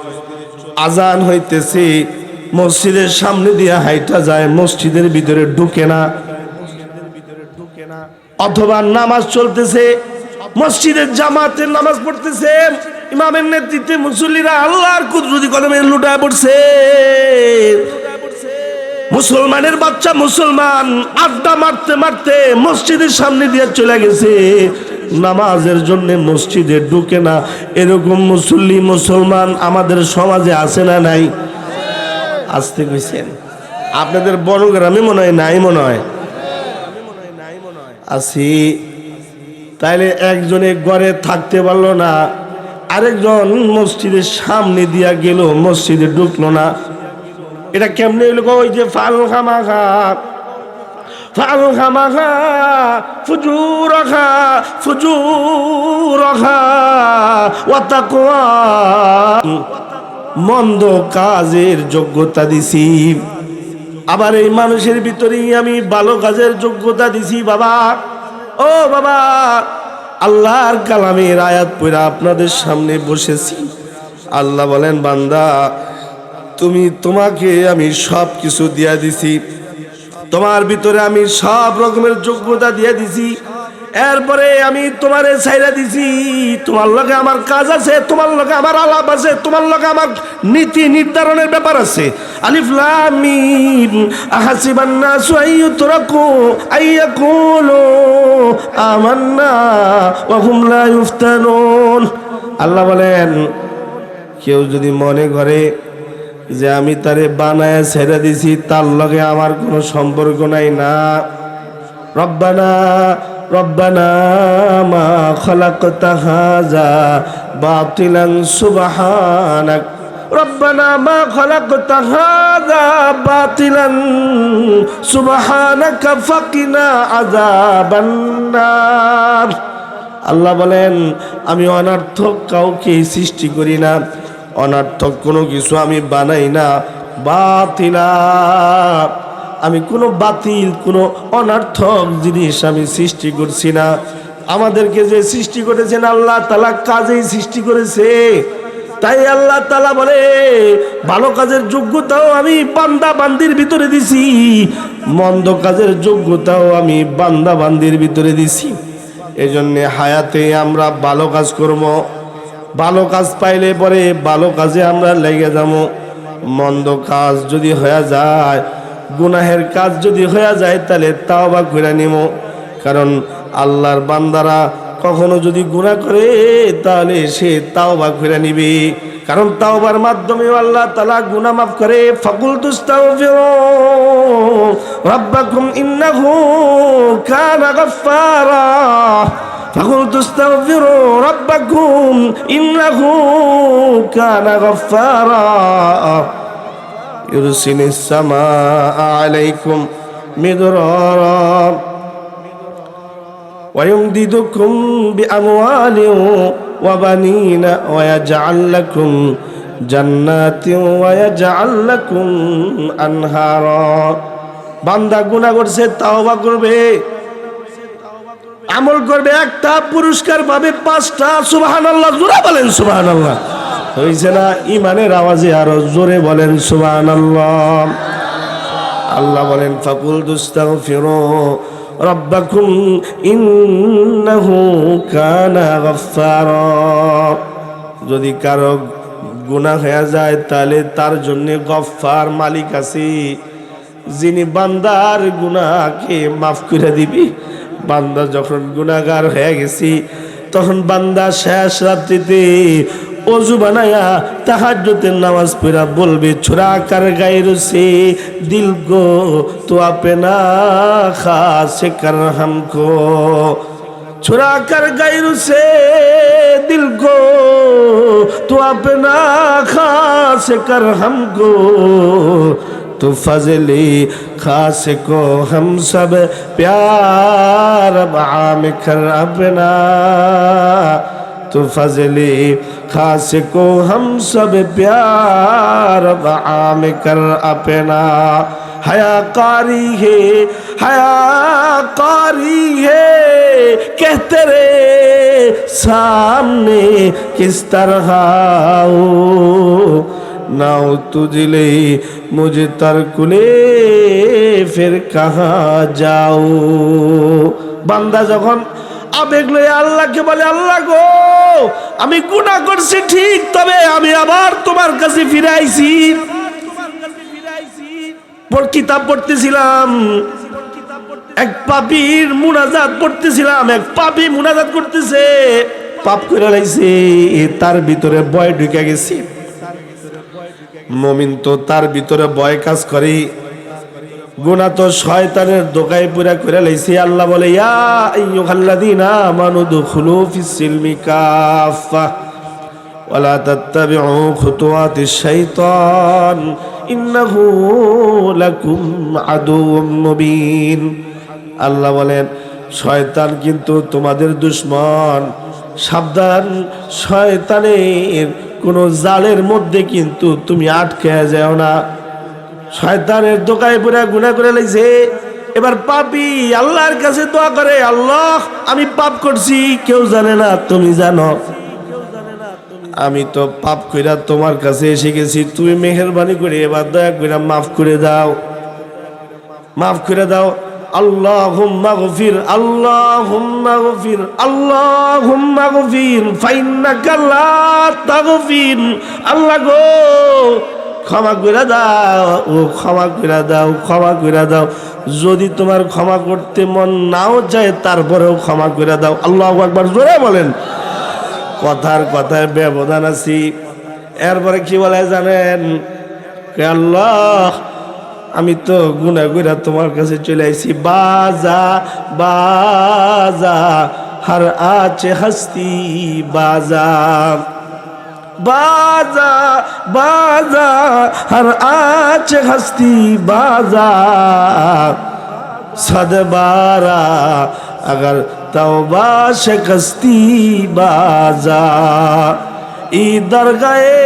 আজান হইতেছে, মসজিদের সামনে দিয়ে হাইটা যায়, মসজিদের ভিতরে ঢুকে না। অথবা নামাজ চলতেছে, মসজিদের জামাতের নামাজ পড়তেছে, ইমামের নেতৃত্বে মুসল্লিরা আল্লাহর কুদরতি কদমে লুটায় পড়ছে। মুসলমানের বাচ্চা মুসলমান আড্ডা মারতে মারতে মসজিদের সামনে দিয়ে চলে গেছে, নামাজের জন্য মসজিদে ঢুকে না। এরকম মুসল্লি মুসলমান আমাদের সমাজে আছে না নাই? আসতে কইছেন আপনাদের বড় গ্রামে মনে হয় নাই, মনে হয় আছি। তাইলে একজনে ঘরে থাকতে পারলো না, আরেকজন মসজিদের সামনে দিয়া গেল, মসজিদে ঢুকলো না। এটা কেমনে হইল? ওই যে ফাল খামাখা ফুজুরখা ফুজুরখা ওয়া তাকওয়া, মন্দ কাজের যোগ্যতা দিছি, আবার এই মানুষের ভিতরেই আমি ভালো কাজের যোগ্যতা দিছি। বাবা, ও বাবা, আল্লাহর কালামের আয়াত পড়া আপনাদের সামনে বসেছি। আল্লাহ বলেন, বান্দা তোমাকে আমি সব কিছু দিয়া দিছি, তোমার ভিতরে আমি সব রকমের যোগ্যতা দিয়ে দিছি। এরপরে আমি তোমারে ছাইরা দিছি, তোমার লগে আমার কাজ আছে, তোমার লগে আমার আলাপ আছে, তোমার লগে আমার নীতি নির্ধারণের ব্যাপার আছে। আলিফ লাম মিম আহাসিবান নাসু আইয়ুতরাকু আইয়াকুলু আমান্না ওয়া হুম লা ইফতানুন। আল্লাহ বলেন, কেউ যদি মনে করে যে আমি তারে বানায় ছেড়ে দিছি, তার লগে আমার কোনো সম্পর্ক নাই, না। রব্বানা রব্বানা মা খালাকতা হাযা বাতিলান সুবহানাক, রব্বানা মা খালাকতা হাযা বাতিলান সুবহানাকা ফাকিনা আযাবান নার। আল্লাহ বলেন, আমি অনর্থক কাউকে সৃষ্টি করি না, অনর্থক কোনো কিছু আমি বানাই না। বাতিলা, আমি কোনো বাতিল কোনো অনর্থক জিনিস আমি সৃষ্টি করছি না। আমাদেরকে যে সৃষ্টি করেছেন আল্লাহ তাআলা কাজেই সৃষ্টি করেছে। তাই আল্লাহ তাআলা বলে, ভালো কাজের যোগ্যতাও আমি বান্দা বান্দির ভিতরে দিছি, মন্দ কাজের যোগ্যতাও আমি বান্দা বান্দির ভিতরে দিছি। এজন্য হায়াতে আমরা ভালো কাজ করব, ভালো কাজ পাইলে পরে ভালো কাজে আমরা লেগে যাবো। মন্দ কাজ যদি হয়ে যায়, গুনাহের কাজ যদি হয়ে যায়, তাহলে তাওবা করে নিব। কারণ আল্লাহর বান্দারা কখনো যদি গুনাহ করে তাহলে সে তাওবা করে নিবে, কারণ তাওবার মাধ্যমে আল্লাহ তাআলা গুনাহ মাফ করে। ফাকুলতু আস্তাগফিরু রাব্বাকুম ইন্নাহু কানা গাফফারা, ফাকুলতু আস্তাগফিরু রাব্বাকুম ইন্নাহু কানা গাফফারা ইউরসিলিস সামাআ আলাইকুম মিদরারা ويمددكم بأموال وبنين ويجعل لكم جنات ويجعل لكم أنهارا। বান্দা গুনাহ করছে, তাওবা করবে, আমল করবে, একটা পুরস্কার পাবে 5টা। সুবহানাল্লাহ, জোরে বলেন সুবহানাল্লাহ। হইছে না? ইমানের আওয়াজে আরো জোরে বলেন সুবহানাল্লাহ। আল্লাহ বলেন, ফাকুলতু আস্তাগফিরু রাব্বাকুম ইন্নাহু কানা গাফফারা। যদি কারো গুনাহ হয়ে যায় তাহলে তার জন্য গফফার মালিক আছে, যিনি বান্দার গুনাহকে মাফ করে দিবি। বান্দা যখন গুনাহগার হয়ে গেছি, তখন বান্দা শেষ রাত্রিতে ওযু বানায়া তাহাজ্জুদের নামাজ পড়া বলবে, ছুরা কার গায়র সে দিল গো তো আপনা খাস কর হামকো, ছুরা কার গায়র সে দিল গো তো আপনা খাস কর হামকো, तो फजली खास को हम सब प्यार आम कर अपना, तो फजली खास को हम सब प्यार आम कर अपना। हया कारी है कहते रे सामने किस तरह हो, नाउ तुझले मुझे तरकुले फिर कहाँ जाओ। বান্দা যখন আবেগ লয়ে আল্লাহকে বলে, আল্লাহ গো আমি গুনাহ করছি ঠিক, তবে আমি আবার তোমার কাছে ফিরে আইছি। কিতাব পড়তেছিলাম, এক পাপীর মুনাজাত পড়তেছিলাম, এক পাপী মুনাজাত করতেছে, পাপ করে লাইছে, তার ভিতরে ভয় ঢুকে গেছে। মুমিন তো তার ভিতরে ভয় কাজ করে, গুনাহ তো শয়তানের দোকায় পুরা করে লাইছে। আল্লাহ বলে, ইয়া আইয়ুহাল্লাযীনা আমানু দুখুলু ফিস-সিলমি কাফা ওয়ালা তাত্তাবিউ খুতুওয়াতিশ শাইতান ইন্নাহু লাকুম আদুউম মুবিন। আল্লাহ বলেন, শয়তান কিন্তু তোমাদের দুশমন, সাবধান, শয়তানের কোন জালের মধ্যে কিন্তু তুমি আটকে যাও না। শয়তানের দোকায় পুরা গুনাহ করে লাইছে। এবার পাপী আল্লাহর কাছে দোয়া করে, আল্লাহ আমি পাপ করছি, কেউ জানে না, তুমি জানো। আমি তো পাপ কইরা তোমার কাছে এসে গেছি, তুমি মেহেরবানি করে এবার দয়া করে মাফ করে দাও, মাফ করে দাও। আল্লাহুম্মা গফির, আল্লাহুম্মা গফির, আল্লাহুম্মা গফির ফাইন্নাকা লা তাগফির। আল্লাহ গো ক্ষমা করে দাও, ও ক্ষমা করে দাও, ক্ষমা করে দাও। যদি তোমার ক্ষমা করতে মন নাও চায় তারপরেও ক্ষমা করে দাও। আল্লাহু আকবার, জোরে বলেন। কথার কথায় ব্যবধান আছি। এরপরে কি বলে জানেন? আল্লাহ আমি তো গুনাহ কইরা তোমার কাছে চলে আইছি। বাজা বাজা হর আছে হস্তি বাজা, बाजा बाजा हर आँच हस्ती बाजा सदबारा अगर तौबा शिकस्ती बाजा। ई दर गए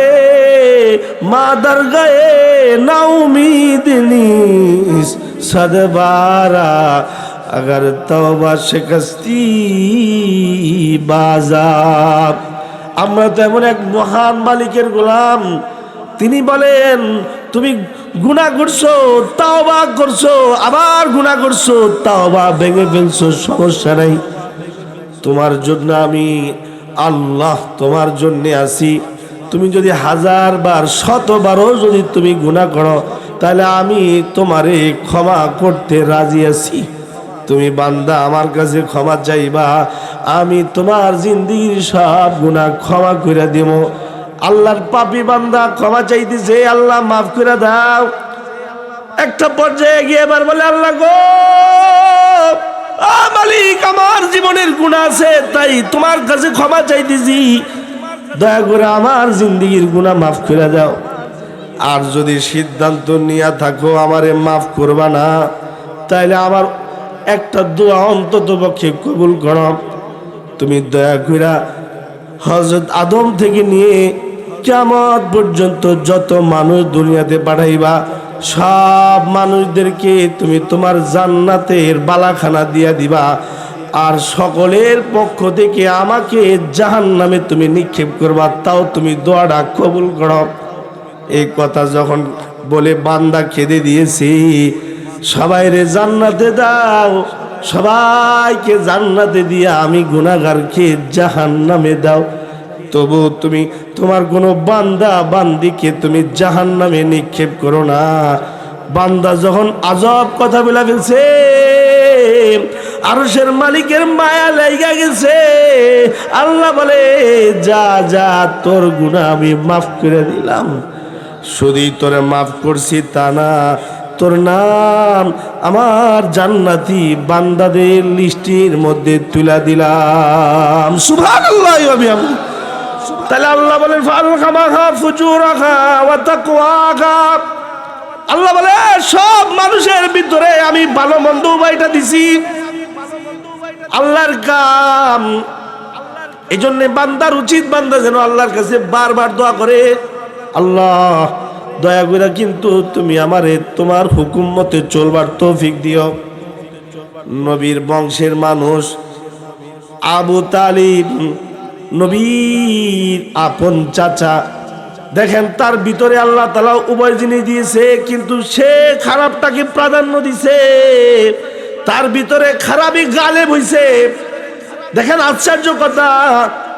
मादर गए ना उम्मीद नीस सदबारा अगर तौबा शिकस्ती बाजा। আমরা তো এমন এক মহান মালিকের গোলাম, তিনি বলেন তুমি গুনাহ করছো, তাওবা করছো, আবার গুনাহ করছো, তাওবা ভেঙে ফেলছো, সমস্যা নাই। তোমার জন্য আমি আল্লাহ তোমার জন্য আছি। তুমি যদি 1000 বার 100 বারও যদি তুমি গুনাহ করো তাহলে আমি তোমারে ক্ষমা করতে রাজি আছি। তুমি বান্দা আমার কাছে ক্ষমা চাইবা, আমি তোমার জিন্দেগির সব গুনাহ ক্ষমা করে দেব। আল্লাহর পাপী বান্দা ক্ষমা চাইতেছে, আল্লাহ মাফ করে দাও। একটা পর্যায়ে গিয়ে এবার বলে আল্লাহ গো মালিক আমার জীবনের গুনাহ আছে, তাই তোমার কাছে ক্ষমা চাইতেছি, দয়া করে আমার জিন্দেগির গুনাহ মাফ করে দাও। আর যদি সিদ্ধান্ত নিয়ে থাকো আমারে মাফ করবা না, তাইলে আমার একটা দোয়া অন্তত পক্ষে কবুল করো। তুমি দয়া করে হযরত আদম থেকে নিয়ে কিয়ামত পর্যন্ত যত মানুষ দুনিয়াতে পাঠাইবা সব মানুষদেরকে তুমি তোমার জান্নাতের বালাখানা দিয়া দিবা, আর সকলের পক্ষ থেকে আমাকে জাহান্নামে তুমি নিক্ষেপ করবা, তাও তুমি দোয়াটা কবুল করো। এই কথা যখন বলে বান্দা কেঁদে দিয়েছি, সবাইরে জান্নাতে দাও, সবাইকে জান্নাতে দিয়া আমি গুনাহগারকে জাহান্নামে দাও, তবু তুমি তোমার কোনো বান্দা বান্দিকে তুমি জাহান্নামে নিক্ষেপ করো না। বান্দা যখন আজব কথা বলে ফেলছে, আরশের মালিকের মায়া লাইগা গেছে, আল্লাহ বলে যা যা তোর গুনাহ আমি মাফ করে দিলাম। শুধুই তোরে মাফ করছি তা না, তোর নাম আমার জান্নাতি বান্দাদের লিস্টের মধ্যে তুলে দিলাম। সুবহানাল্লাহ। তাহলে আল্লাহ বলেন ফালহামাহা ফুজুরাহা ওয়া তাকওয়াহা। আল্লাহ বলে সব মানুষের ভিতরে আমি ভালো মন্দ উভয়টা দিছি। আল্লাহর কাম, এই জন্য বান্দার উচিত বান্দা যেন আল্লাহর কাছে বারবার দোয়া করে, আল্লাহ দয়া করে কিন্তু তুমি আমারে তোমার হুকুম মতে চলবার তৌফিক দিও। নবীর বংশের মানুষ আবু তালিব, নবীর আপন চাচা, দেখেন তার ভিতরে আল্লাহ তাআলা উভয় জিনিস দিয়েছে, কিন্তু সে খারাপটাকে প্রাধান্য দিছে, তার ভিতরে খারাপই গালেব হইছে। দেখেন আশ্চর্য কথা,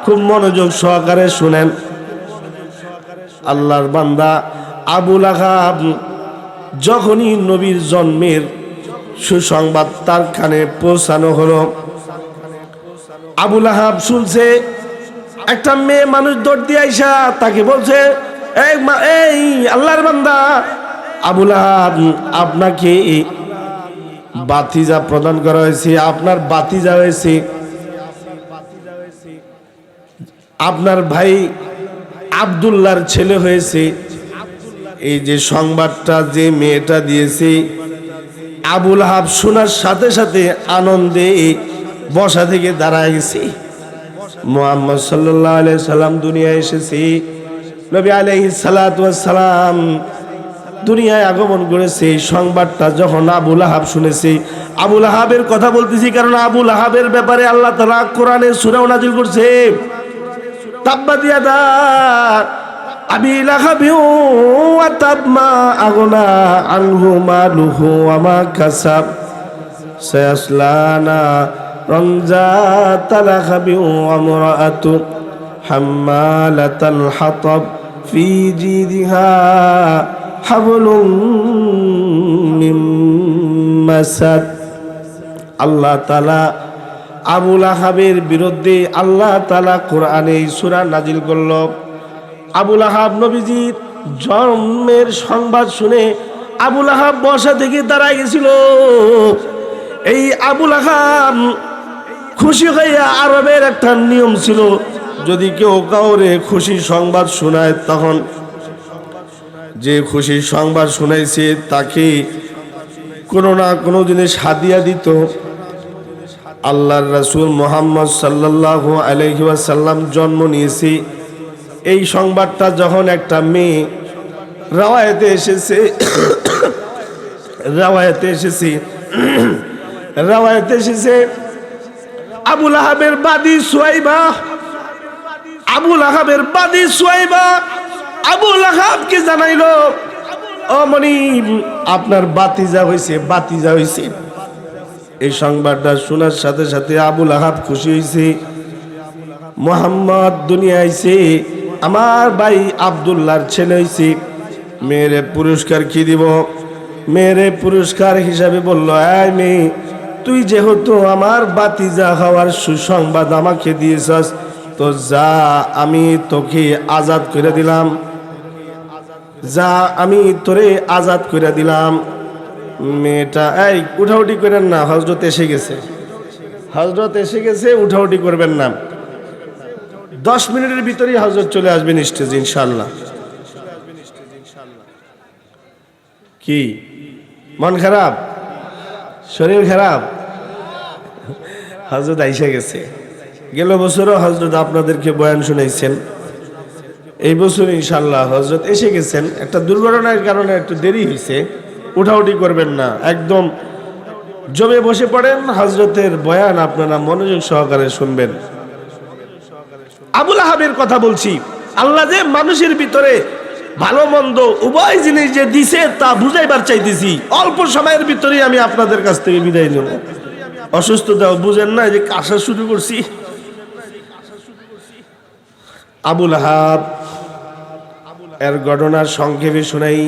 খুব মনোযোগ সহকারে শুনেন। আল্লাহর বান্দা আবু লাহাব যখনই নবীর জন্মের সুসংবাদ তার কানে পৌঁছানো হলো, আবু লাহাব শুনছে একটা মেয়ে মানুষ দৌড় দিয়ে আইসা তাকে বলছে, এই আল্লাহর বান্দা আবু লাহাব, আপনাকে বাতিজা প্রদান করা হয়েছে, আপনার বাতিজা হয়েছে, আপনার ভাই আব্দুল্লাহর ছেলে হয়েছে। এই যে সংবাদটা যে মেয়েটা দিয়েছে, আবু লাহাব শোনার সাথে সাথে আনন্দে বসা থেকে দাঁড়ায় গেছে। মুহাম্মদ সাল্লাল্লাহু আলাইহি সাল্লাম দুনিয়ায় এসেছে, নবী আলাইহিস সালাতু ওয়াস সালাম দুনিয়ায় আগমন করেছে। এই সংবাদটা যখন আবু লাহাব শুনেছে, আবু লাহাবের কথা বলতেছি কারণ আবু লাহাবের ব্যাপারে আল্লাহ তাআলা কোরআনে সূরা নাযিল করছে, তাব্বাত ইয়াদা আবি লাহাবি ওয়া তাব মা আগনা আনহু মালুহু ওয়া মা কাসাব سيصلى نارا ذات لهب وامرأته حمالة الحطب في جيدها حبل من مسد আল্লাহ তাআলা আবু লাহাবের বিরুদ্ধে আল্লাহ তাআলা কোরআনে এই সূরা নাজিল করল। আবু লাহাব নবীজির জন্মের সংবাদ শুনে আবু লাহাব বসা থেকে দাঁড়ায় গেছিল। এই আবু লাহাব খুশি হইয়া, আরবের একটা নিয়ম ছিল, যদি কেউ কাউরে খুশি সংবাদ শোনায়, তখন যে খুশি সংবাদ শুনাইছে তাকে কোনো না কোনো জিনিস হাদিয়া দিত। আল্লাহর রাসূল মুহাম্মদ সাল্লাল্লাহু আলাইহি ওয়াসাল্লাম জন্ম নিয়েছে, এই সংবাদটা যখন একটা মেয়ে রাওয়ায়াতে এসেছে আবু লাহাবের বাদী সুয়াইবা, আবু লাহাবকে জানাইলো, ও মনি আপনার বাতিজা হইছে। এই সংবাদটা শোনার সাথে সাথে আবু লাহাব খুশি হয়েছে, মুহাম্মদ দুনিয়া আইছে, আমার ভাই আব্দুল্লাহর ছেলে হইছে, মেয়েরে পুরস্কার কি দিব? মেয়েরে পুরস্কার হিসাবে বলল, এই মেয়ে, তুই যেহেতু আমার বাতিজা হওয়ার সুসংবাদ আমাকে দিয়েছস, তো যা, আমি তোকে আজাদ করে দিলাম, যা, আমি তোরে আজাদ করে দিলাম। মেয়েটা, এই উঠাউটি করেন না, হযরত এসে গেছে, উঠাউটি করবেন না, 10 মিনিটের ভিতরেই হযরত চলে আসবেন স্টেজে ইনশাআল্লাহ। কি মন খারাপ, শরীর খারাপ? হযরত আইসা গেছে। গেল বছরও হযরত আপনাদেরকে বয়ান শুনাইছেন, এই বছর ইনশাআল্লাহ হযরত এসে গেছেন। একটা দুর্ঘটনার কারণে একটু দেরি হয়েছে, উঠাউটি করবেন না, একদম জমে বসে পড়েন, হযরতের বয়ান আপনারা মনোযোগ সহকারে শুনবেন। আবু লাহাবের কথা বলছি। আল্লাহ যে মানুষের ভিতরে ভালো মন্দ উভয় জিনিস যে দিছে তা বুঝাইবার চাইতেছি। অল্প সময়ের ভিতরেই আমি আপনাদের কাছ থেকে বিদায় নেব। অসুস্থতাও বুঝেন না, যে কাশা শুরু করছি। আবু লাহাব এর ঘটনা সংক্ষেপে শোনাই।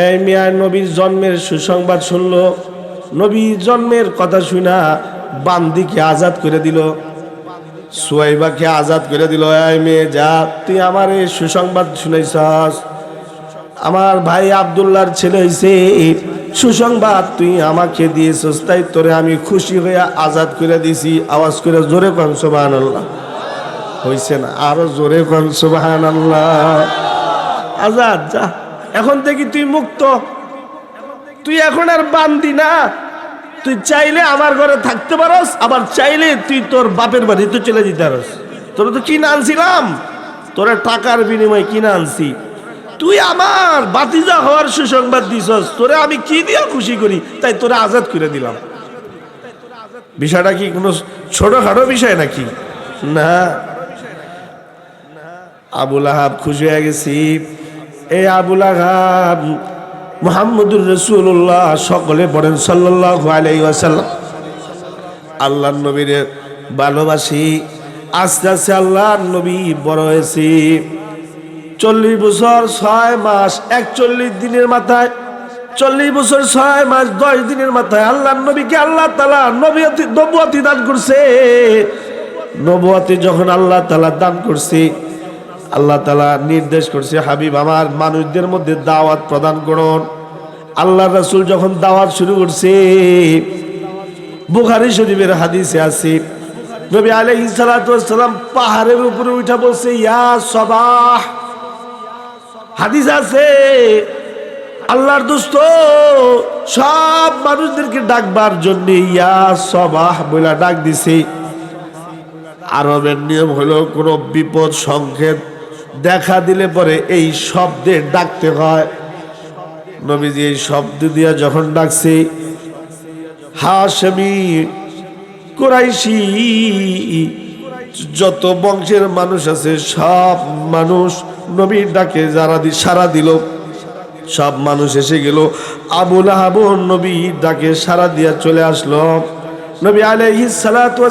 এই মিয়া নবীর জন্মের সুসংবাদ শুনলো, নবীর জন্মের কথা শুনা বান্দিকে আজাদ করে দিল, সুয়াইবাকে আজাদ করে দিল। এই মেয়ে, যা, তুই আমার এই সুসংবাদ শুনাইছস, আমার ভাই আব্দুল্লাহর ছেলে হইছে, সুসংবাদ তুই আমাকে দিয়েছস, তাই তোরে আমি খুশি হইয়া আজাদ করে দিছি। আওয়াজ করে জোরে কোন সুবহানাল্লাহ। হইছে না? আরো জোরে কোন সুবহানাল্লাহ। আজাদ, যা, এখন থেকে তুই মুক্ত, তুই এখন আর বান্দি না। তুই চাইলে আমার ঘরে থাকতে পারস, আবার চাইলে তুই তোর বাপের বাড়িতে চলে যেতে পারস। তোরা তো কিনে আনছিলাম, তোরা টাকার বিনিময়ে কিনে আনছি, তুই আমার বাতিজা হওয়ার সুসংবাদ দিছস, তোরে আমি কি দিয়া খুশি করি, তাই তোরা আজাদ করে দিলাম। বিষয়টা কি কোনো ছোটখাটো বিষয় নাকি? না। আবু লাহাব খুশি হয়ে গেছি। এই আবু লাহাব মুহাম্মদুর রাসূলুল্লাহ, সকলে পড়েন সাল্লাল্লাহু আলাইহি ওয়াসাল্লাম। আল্লাহর নবীরে ভালোবাসি। আস্তে আস্তে আল্লাহর নবী বড় হয়েছে। 40 বছর 6 মাস 41 দিনের মাথায়, 40 বছর 6 মাস 10 দিনের মাথায় আল্লাহর নবীকে আল্লাহ তাআলা নবুয়তি দান করছে। নবুয়তি যখন আল্লাহ তাআলা দান করছে, আল্লাহ তাআলা নির্দেশ করছে, হাবিব আমার মানুষদের মধ্যে দাওয়াত প্রদান করুন। আল্লাহর রাসূল যখন দাওয়াত শুরু করছে, বুখারী শরীফের হাদিসে আছে, নবী আলাইহিস সালাতু ওয়াস সালাম পাহাড়ের উপরে উঠা বলছে, ইয়া সাবাহ। হাদিস আছে, আল্লাহর দোস্ত সব মানুষদেরকে ডাকবার জন্য ইয়া সাবাহ বলে ডাক দিছে। আরবের নিয়ম হলো কোনো বিপদ সংকেত দেখা দিলে পরে এই শব্দে ডাকতে হয়। নবীজি এই শব্দ দিয়া যখন ডাকছে, হাশমি কুরাইশি যত বংশের মানুষ আছে সব মানুষ নবীর ডাকে সারা দিল। সব মানুষ এসে গেল। আবু লাহাব নবী ডাকে সাড়া দিয়া চলে আসলো। নবী আলাইহিস সালাতু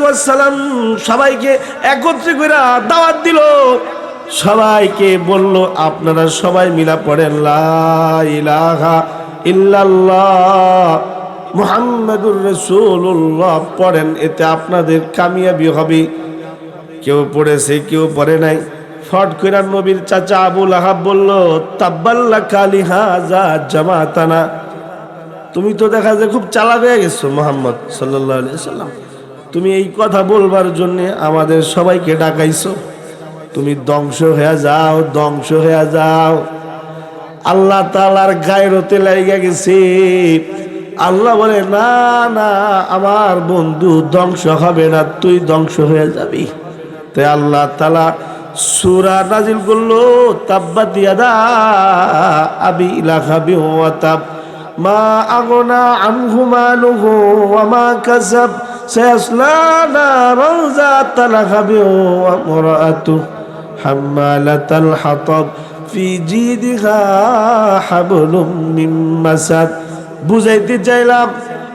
ওয়াস সালাম সবাইকে একত্রে করে দাওয়াত দিল। সবাইকে বলল, আপনারা সবাই মিলা পড়েন লা ইলাহা ইল্লাল্লাহ মুহাম্মাদুর রাসূলুল্লাহ পড়েন, এতে আপনাদের কামিয়াবি হবে। কেউ পড়েছে, কেউ পড়ে নাই। ফট করে নবীর চাচা আবু লাহাব বলল, তাব্বাল্লাকা লিহাযা জামাতানা, তুমি তো দেখা যায় খুব চালাক হয়ে গেছো মুহাম্মদ সাল্লাল্লাহু আলাইহি সাল্লাম, তুমি এই কথা বলবার জন্য আমাদের সবাইকে ডাকাইছো। তুমি ধ্বংস হয়ে যাও, ধ্বংস হয়ে যাও। আল্লাহ তাআলার গায়রতে লাইগা গেছে। আল্লাহ বলে, না না, আমার বন্ধু ধ্বংস হবে না, তুই ধ্বংস হয়ে যাবি। তাই আল্লাহ তাআলা সূরা নাজিল করলো, তাব্বাত ইয়াদা আবি লাহাব ওয়া তাব মা আগনা আনহু মালুহু ওয়া মা কাসাব সায়াসলা নারান যাতা লাহাব ওয়া ইমরাআতুহু হাম্মালাতাল হাতাব ফি জিদিহা হাবলুম মিন মাসাদ। বুঝাইতে চাইলাম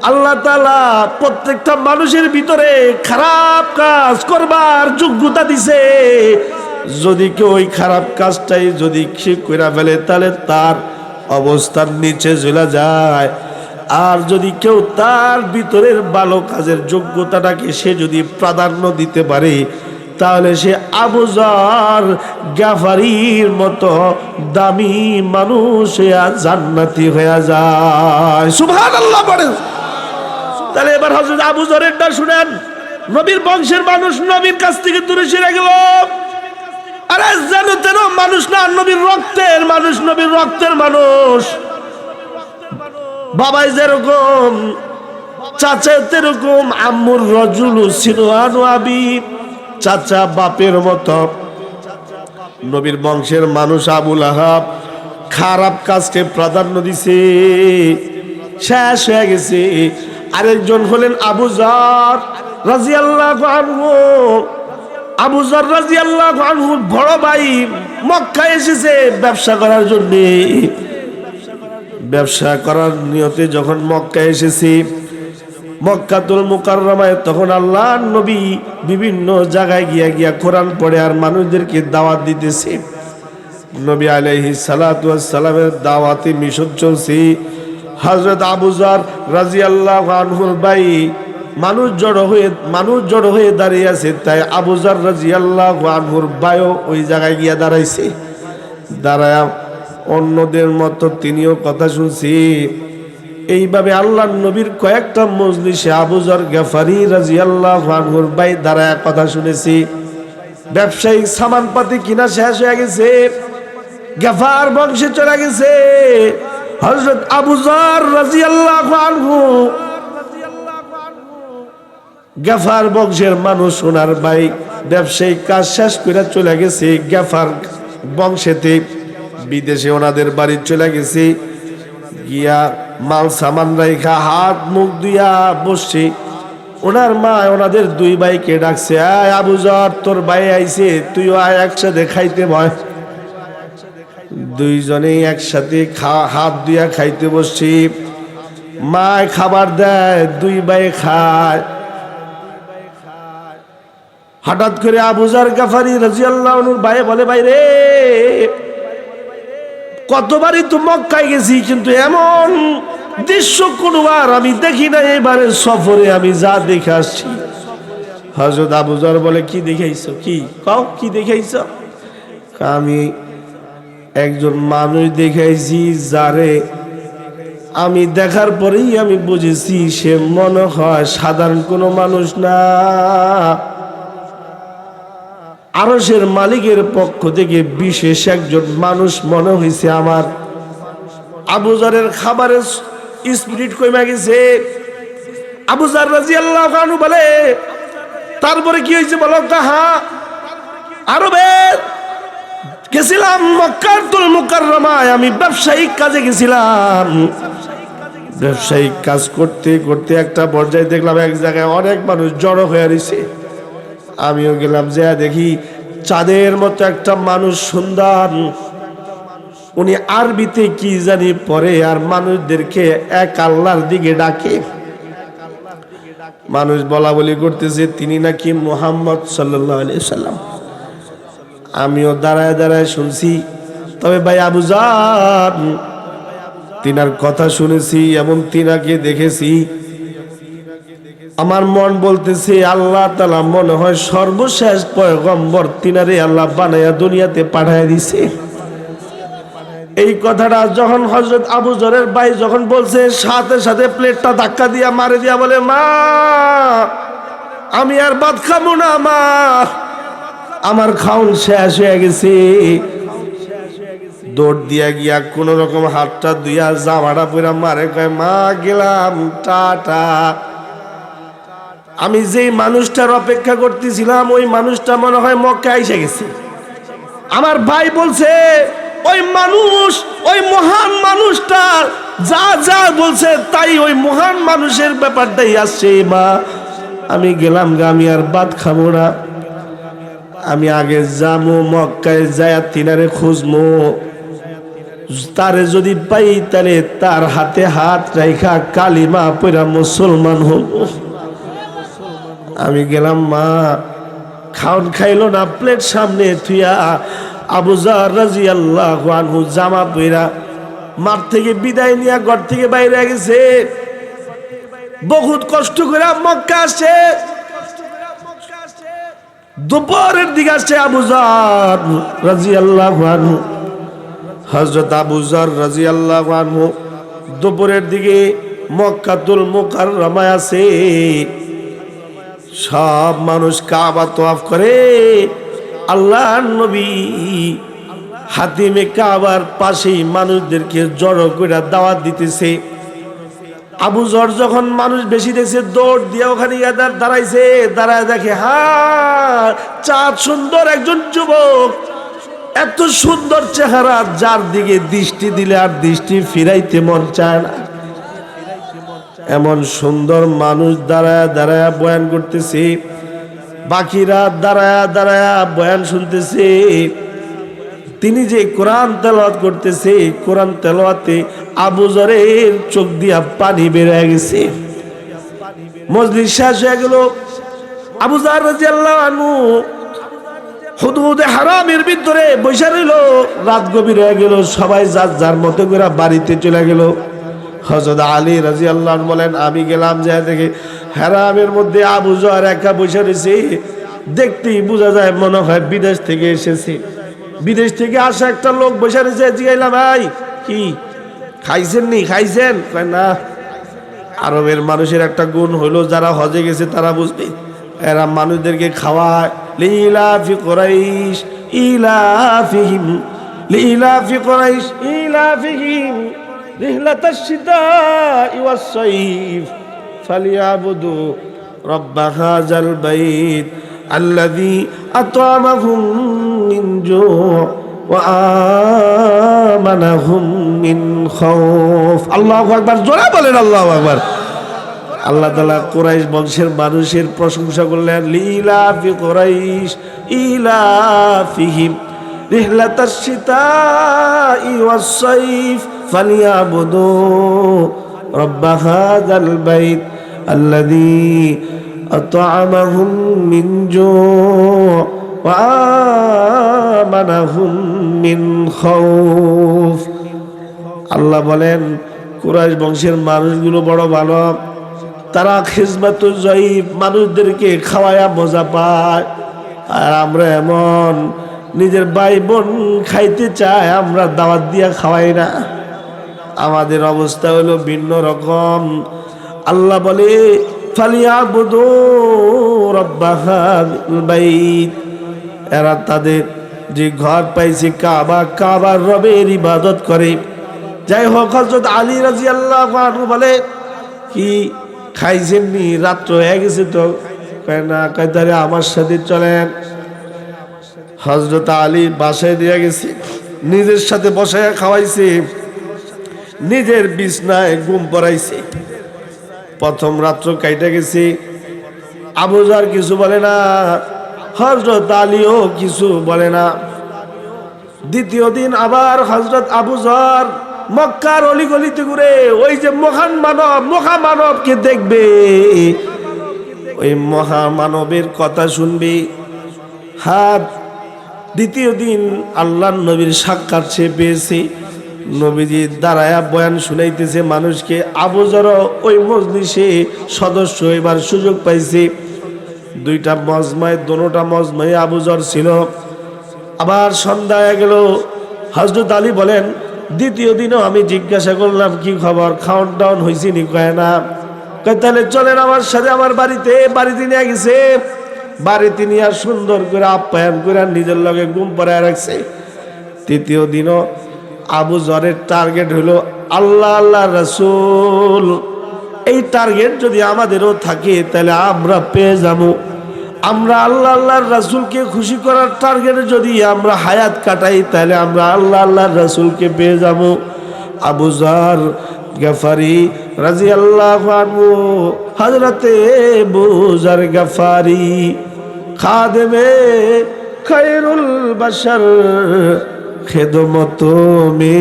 আল্লাহ তাআলা প্রত্যেকটা মানুষের ভিতরে খারাপ কাজ করবার যোগ্যতা দিছে। যদি কেউ ওই খারাপ কাজটাই যদি সে কইরা ফেলে, তাহলে তার অবস্থার নিচে চলে যায়। আর যদি কেউ তার ভিতরের ভালো কাজের যোগ্যতাটাকে সে যদি প্রাধান্য দিতে পারে, তাহলে সে আবু যর গাফারির মতো দামি মানুষ জান্নাতি হয়ে যায়। সুবহানাল্লাহ পড়েন। তাহলে এবার হযরত আবু যরেরটা শুনেন। নবীর বংশের মানুষ, নবীর কাছ থেকে দূরে সরে গেল। আরে জানো তেন মানুষ না, নবীর রক্তের মানুষ, নবীর রক্তের মানুষ। বাবাই যেরকম, চাচা তেরকম। আম্মুর রজুলু সিনওয়ানু আবি, চাচা বাপের মতো। নবীর বংশের মানুষ আবু লাহাব খারাপ কাজকে প্রাধান্য দিছে, শেষ হয়ে গেছে। আরেকজন হলেন আবু যর রাদিয়াল্লাহু আনহু। আবু যর রাদিয়াল্লাহু আনহু বড় ভাই মক্কায় এসেছে ব্যবসা করার জন্য। ব্যবসা করার নিয়তে যখন মক্কায় এসেছে, মক্কাতুল মুকাররমায়, তখন আল্লাহর নবী বিভিন্ন জায়গায় গিয়া কোরআন পড়ে আর মানুষদেরকে দাওয়াত দিতেছে। নবী আলাইহিস সালাতু ওয়াস সালামের দাওয়াতে মিশন চলছে। হযরত আবু যর রাদিয়াল্লাহু আনহুর ভাই মানুষ জড়ো হয়ে দাঁড়িয়ে আছে। তাই আবু যর রাদিয়াল্লাহু আনহুর ভাইও ওই জায়গায় গিয়া দাঁড়াইছে। দাঁড়ায় অন্যদের মতো তিনিও কথা শুনছি। এইভাবে আল্লাহর নবীর কয়েকটা মজলিসে আবু যর গাফারি রাদিয়াল্লাহু আনহুর ভাই দাঁড়ায় কথা শুনেছি। ব্যবসায়িক সামানপাতি কিনা শেষ হয়ে গেছে, গাফার বংশে চলে গেছে। হযরত আবু যর রাদিয়াল্লাহু আনহু গাফার বংশের মানুষ, ওনার ভাই ব্যবসায়িক কাজ শেষ করে চলে গেছে গাফার বংশেতে, বিদেশে ওনাদের বাড়ি চলে গেছে। গিয়া মাল সামান রাইখা হাত মুখ ধুইয়া বসছে। ওনার মা ওনাদের দুই ভাইকে ডাকছে, আয় আবু যর, তোর ভাই আইছে, তুইও আয়, একসাথে খাইতে বয়। দুইজনেই একসাথে হাত ধুইয়া খাইতে বসছি। মা খাবার দেয়, দুই ভাই খায়। হঠাৎ করে আবু যর গাফারি রাদিয়াল্লাহু আনহুর ভাই বলে, ভাই রে, কতবারই তো মক্কায় গেছি, কিন্তু এমন দৃশ্য কোনবার আমি দেখি না। এবারে সফরে আমি যা দেখে আসছি। হযরত আবু যর বলে, কি দেখাইছো? কি কও, কি দেখাইছো? আমি একজন মানুষ দেখাইছি, যারে আমি দেখার পরেই আমি বুঝেছি সে মনে হয় সাধারণ কোনো মানুষ না। আরশের মালিকের পক্ষ থেকে বিশেষ একজন মানুষ মনে হয়েছে আমার। আবু যরের খাবারের স্পিরিট কমে গেছে। আবু যর রাদিয়াল্লাহু আনহু বলে, তারপরে কি হয়েছে বলো? কাহা আরবে গেছিলাম, মক্কাতুল মুকাররমায় আমি ব্যবসায়িক কাজে গেছিলাম। ব্যবসায়িক কাজ করতে করতে একটা পর্যায়ে দেখলাম এক জায়গায় অনেক মানুষ জড়ো হয়ে রয়েছে। আমিও গেলাম, যা দেখি চাঁদের মতো একটা মানুষ, সুন্দর উনি আরবিতে কি জানি পড়ে আর মানুষদেরকে এক আল্লাহর দিকে ডাকে। মানুষ বলা বলি করতেছে তিনি নাকি মুহাম্মদ সাল্লাল্লাহু আলাইহি সাল্লাম। আমিও দাঁড়ায় দাঁড়ায় শুনছি। তবে ভাই আবু জার তিনার কথা শুনেছি এবং তিনাকে দেখেছি। আমার মন বলতেছে আল্লাহ তাআলা মনে হয় সর্বশেষ পয়গম্বর তিনারে আল্লাহ বানায়া দুনিয়াতে পাঠায় দিছে। এই কথাটা যখন হযরত আবু যরের ভাই যখন বলছে, সাথে সাথে প্লেটটা ধাক্কা দিয়া মারে দিয়া বলে, মা আমি আর ভাত খাবো না, মা আমার খাওন শেষ হয়ে গেছে। দৌড় দিয়া গিয়া কোন রকম হাতটা ধুইয়া জামাটা পরা মারে কয়, মা গেলাম, টাটা। আমি যেই মানুষটার অপেক্ষা করতেছিলাম ওই মানুষটা মনে হয় মক্কা এসে গেছে। আমার ভাই বলছে ওই মানুষ, ওই মহান মানুষটা যা যা বলছে তাই ওই মহান মানুষের ব্যাপারটাই আসছে। মা আমি গেলাম গা, আমি আর ভাত খাবো না। আমি আগে যাবো মক্কায় যায় তিনারে খুঁজবো, তারে যদি পাই তাহলে তার হাতে হাত রাইখা কালিমা পড়া মুসলমান হব। আমি গেলাম, মা খাওন খাইলো না, প্লেট সামনে থুইয়া আবু যর রাদিয়াল্লাহু আনহু জামা পইরা মাঠ থেকে বিদায় নিয়ে ঘর থেকে বাইরে গেছে। বহুত কষ্ট করে মক্কা আসছে, দুপুরের দিকে আসছে আবু যর রাদিয়াল্লাহু আনহু। হযরত আবু যর রাদিয়াল্লাহু আনহু দুপুরের দিকে মক্কাতুল মুকাররমায় আছে। সব মানুষ কাবা তওয়াফ করে। আল্লাহর নবী হাতিমে কাবার পাশেই মানুষদেরকে জড়ো করে দাওয়াত দিতেছে। আবু যর যখন মানুষ বেশি দেখছে দৌড় দিয়ে ওখানে দাঁড়াইছে। দাঁড়ায় দেখে চাঁদ সুন্দর একজন যুবক, এত সুন্দর চেহারা যার দিকে দৃষ্টি দিলে আর দৃষ্টি ফিরাইতে মন চায় না। এমন সুন্দর মানুষ দাঁড়ায় দাঁড়ায় বয়ান করতেছে, বাকিরা দাঁড়ায় দাঁড়ায় বয়ান শুনতেছে। তিনি যে কোরআন তেলাওয়াত করতেছে, কোরআন তেলাওয়াতে আবু যরের চোখ দিয়া পানি বের হয়ে গেছে। মজলিস শেষ হয়ে গেল। আবু যর রাদিয়াল্লাহু আনহু হুদুদে হারামের ভিতরে বসে রইল। রাত গভীর হয়ে গেল, সবাই যার যার মতো করে বাড়িতে চলে গেল। হযরত আলী রাদিয়াল্লাহু আনহু বলেন, আমি গেলাম যা দেখে হারামের মধ্যে আবু যর একা বসে রয়েছে। দেখতেই বোঝা যায় মনে হয় বিদেশ থেকে এসেছে। বিদেশ থেকে আসা একটা লোক বসে রয়েছে। জিজ্ঞাইলাম, ভাই কি খাইছেন নি? খাইছেন? কয় না। আরবের মানুষের একটা গুণ হলো যারা হজে গেছে তারা বুঝবে, এরা মানুষদেরকে খাওয়ায়। লিলাফি কুরাইশ ইলাফিহিম, লিলাফি কুরাইশ ইলাফিহিম রিহলাতাশ শিতাই ওয়াস সাইফ ফালিয়াবুদু রব্ব হাযাল বাইত আল্লাযী আত'আমাহুম মিন জু' ওয়া আমানাহুম মিন খাউফ। আল্লাহু আকবার, জোরে বলেন আল্লাহু আকবার। আল্লাহ তাআলা কুরাইশ বংশের মানুষের প্রশংসা করলেন। লিলাফি কুরাইশ ইলাফিহিম রিহলাতাশ শিতাই ওয়াস সাইফ ফালিয়াবুদু রব্ব হাযাল বাইত আল্লাযী আত'আমাহুম মিন জু' ওয়া আমানাহুম মিন খাউফ। আল্লাহ বলেন কুরাইশ বংশের মানুষগুলো বড় ভালো, তারা খিজমাতুল যায়িফ মানুষদেরকে খাওয়ায়া মজা পায়। আর আমরা এমন নিজের ভাই বোন খাইতে চায়, আমরা দাওয়াত দিয়া খাওয়াই না। আমাদের অবস্থা হলো ভিন্ন রকম। আল্লাহ বলে ফালিয়াবুদু রব্ব হাযাল বাইত, এরা তাদের যে ঘর পাইছে কাবা, কাবার রবের ইবাদত করে। যাই হোক, হযরত আলী রাদিয়াল্লাহু আনহু বলে, কি খাইছেন নি? রাত্র হয়ে গেছে তো। কয় না। কয় তাহলে আমার সাথে চলেন। হযরত আলী বাসায় দিয়ে গেছে, নিজের সাথে বসায় খাওয়াইছে, নিজের বিছনায় ঘুম পড়াইছে। প্রথম রাত্র কাইটা গেছে। আবু যর কিছু বলে না, হযরত আলীও কিছু বলে না। দ্বিতীয় দিন আবার হযরত আবু যর মক্কার অলিগলিতে ঘুরে ওই যে মহামানবকে দেখবে, ওই মহামানবের কথা শুনবে। হাত দ্বিতীয় দিন আল্লাহর নবীর সাক্ষাৎ সে পেয়েছে। নবীজি দাঁড়ায়া বয়ান শুনাইতেছে মানুষকে। আবু যর ওই মজলিসে সদস্য এবার সুযোগ পাইছে। দুইটা মজমায়, দোনোটা মজমায় আবু যর ছিল। আবার সন্ধ্যা হয়ে গেল। হযরত আলী বলেন, দ্বিতীয় দিনও আমি জিজ্ঞাসা করলাম কি খবর, খাওয়ান টাউন হয়েছে নি? কয় না। কয় তাহলে চলেন আমার সাথে আমার বাড়িতে। বাড়িতে নিয়ে গেছে। বাড়িতে নিয়ে সুন্দর করে আপ্যায়ন করে নিজের লগে ঘুম পড়ায় রাখছে। তৃতীয় দিনও আবু যরের টার্গেট হলো আল্লাহ আল্লাহ রাসূল। এই টার্গেট যদি আমাদেরও থাকে তাহলে আমরা পেয়ে যাবো। আমরা আল্লাহ আল্লাহর রাসূলকে খুশি করার টার্গেটে যদি আমরা হায়াত কাটাই তাহলে আমরা আল্লাহ আল্লাহর রাসূলকে পেয়ে যাব। আবু যর গফারি রাদিয়াল্লাহু আনহু, হযরতে আবু যর গফারি খাদেমে খায়রুল বাশার, খিদমত মে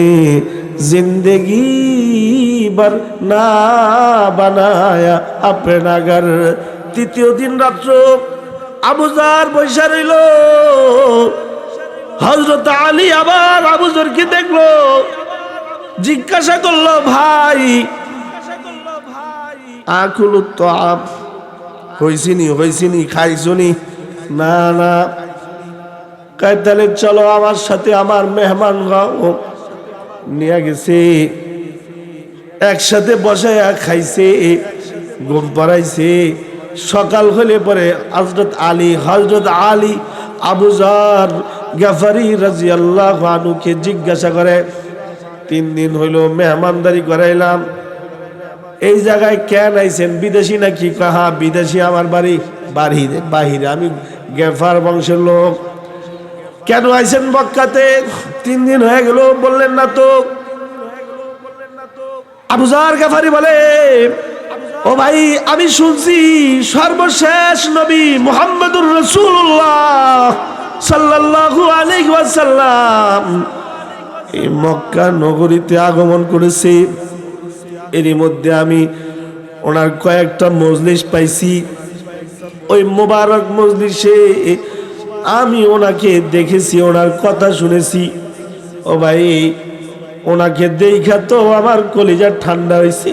জিंदगी बर না বানায়া আপনা ঘর। তৃতীয় দিন রাত্র আবু যর বৈশা রইল। হযরত আলী আবার আবু যরকে দেখলো, জিজ্ঞাসা করলো, ভাই আকুলু তাআম হইছিনি খাইছনি? না না। কয় তাহলে চলো আমার সাথে, আমার মেহমান নিয়ে গেছে। একসাথে বসায়া খাইছে, ঘুম পাড়াইছে। সকাল হলে পরে হযরত আলী আবু যর গফারি রাদিয়াল্লাহু আনহুকে জিজ্ঞাসা করে, 3 দিন হইল মেহমানদারি করাইলাম, এই জায়গায় কেন আইছেন? বিদেশি নাকি? কাহা বিদেশি, আমার বাড়ি বাহিরে, আমি গেফার বংশের লোক। কেন আইছেন মক্কাতে? 3 দিন হয়ে গেল, বললেন না তো। আবু যর গফারি বলে, ও ভাই আমি শুনছি সর্বশেষ নবী মুহাম্মদুর রাসূলুল্লাহ সাল্লাল্লাহু আলাইহি ওয়াসাল্লাম এই মক্কা নগরীতে আগমন করেছে। এরই মধ্যে আমি ওনার কয়েকটা মজলিস পাইছি। ওই মোবারক মজলিসে আমি ওনাকে দেখেছি, ওনার কথা শুনেছি। ও ভাই ওনাকে দেখা তো আমার কলিজা ঠান্ডা হয়েছে।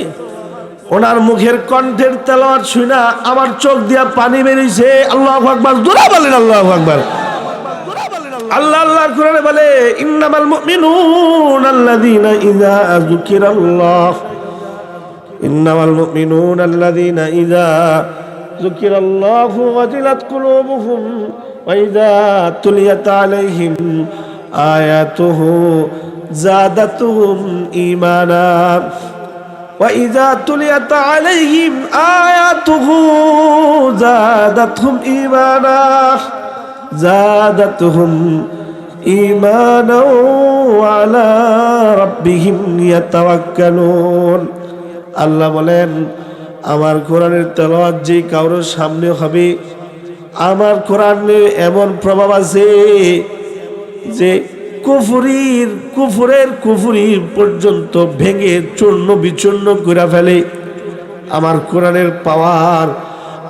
ওনার মুখের কণ্ঠের তেলাওয়াত শুনা আমার চোখ দিয়া পানি বেরিয়েছে। আল্লাহু আকবার, জোরে বলেন আল্লাহু আকবার। আল্লাহ আল্লাহর কোরআনে বলে, ইন্নামাল মুমিনুনা আল্লাযীনা ইযা যুকিরাল্লাহ, ইন্নামাল মুমিনুনা আল্লাযীনা ইযা যুকিরাল্লাহু ওয়াজিলাত কুলুবুহুম ওয়া ইযা তুলিয়াত আলাইহিম আয়াতুহু যাদাতুহুম ঈমানা وَإِذَا تُلِيَتْ عَلَيْهِمْ آيَاتُهُ زَادَتْهُمْ إِيمَانًا وَعَلَى رَبِّهِمْ يَتَوَكَّلُونَ। আল্লাহ বলেন, আমার কোরআনের তেলাওয়াত যে কারোর সামনে হবে, আমার কোরআনে এমন প্রভাব আছে যে কুফুরের পর্যন্ত ভেঙে চূর্ণ বিচূর্ণ করে ফেলে। আমার কোরআনের পাওয়ার,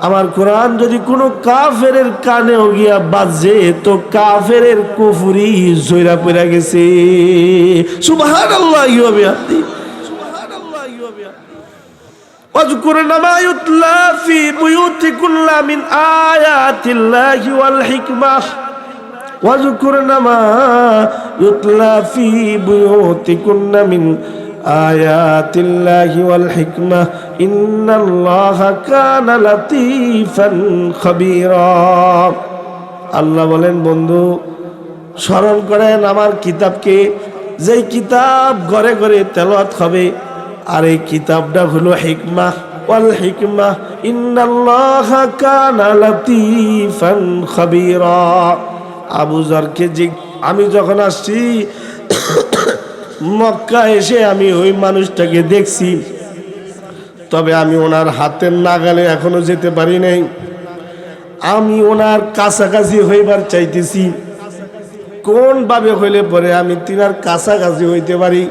আমার কোরআন যদি কোনো কাফেরের কানেও গিয়া বাজে তো কাফেরের কুফরি জয়রা পড়া গেছে। সুবহানাল্লাহি ওয়া বিহামদিহি, সুবহানাল্লাহি ওয়া বিহামদিহি। ওয়াজকুরনা মা ইউতলা ফি বুয়ুতিকুন্না মিন আয়াতিল্লাহি ওয়াল হিকমাহ, واذكرن ما يتلى في بيوتكن من آيات الله والحكمة إن الله كان لطيفا خبيرا। আল্লাহ বলেন, বন্ধু স্মরণ করেন আমার কিতাবকে, যেই কিতাব ঘরে ঘরে তেলাওয়াত হবে। আর এই কিতাবটা হলো হিকমাহ, ওয়াল হিকমাহ ইন্নাল্লাহা কানা লাতীফান খাবীরা। আবু যরকে আমি যখন আসছি মক্কা এসে আমি ওই মানুষটাকে দেখছি, তবে আমি ওনার হাতের নাগালে এখনো যেতে পারি নাই। আমি ওনার কাছাকাছি হইবার চাইতেছি, কোন ভাবে হইলে পরে আমি তিনার কাছাকাছি হইতে পারি?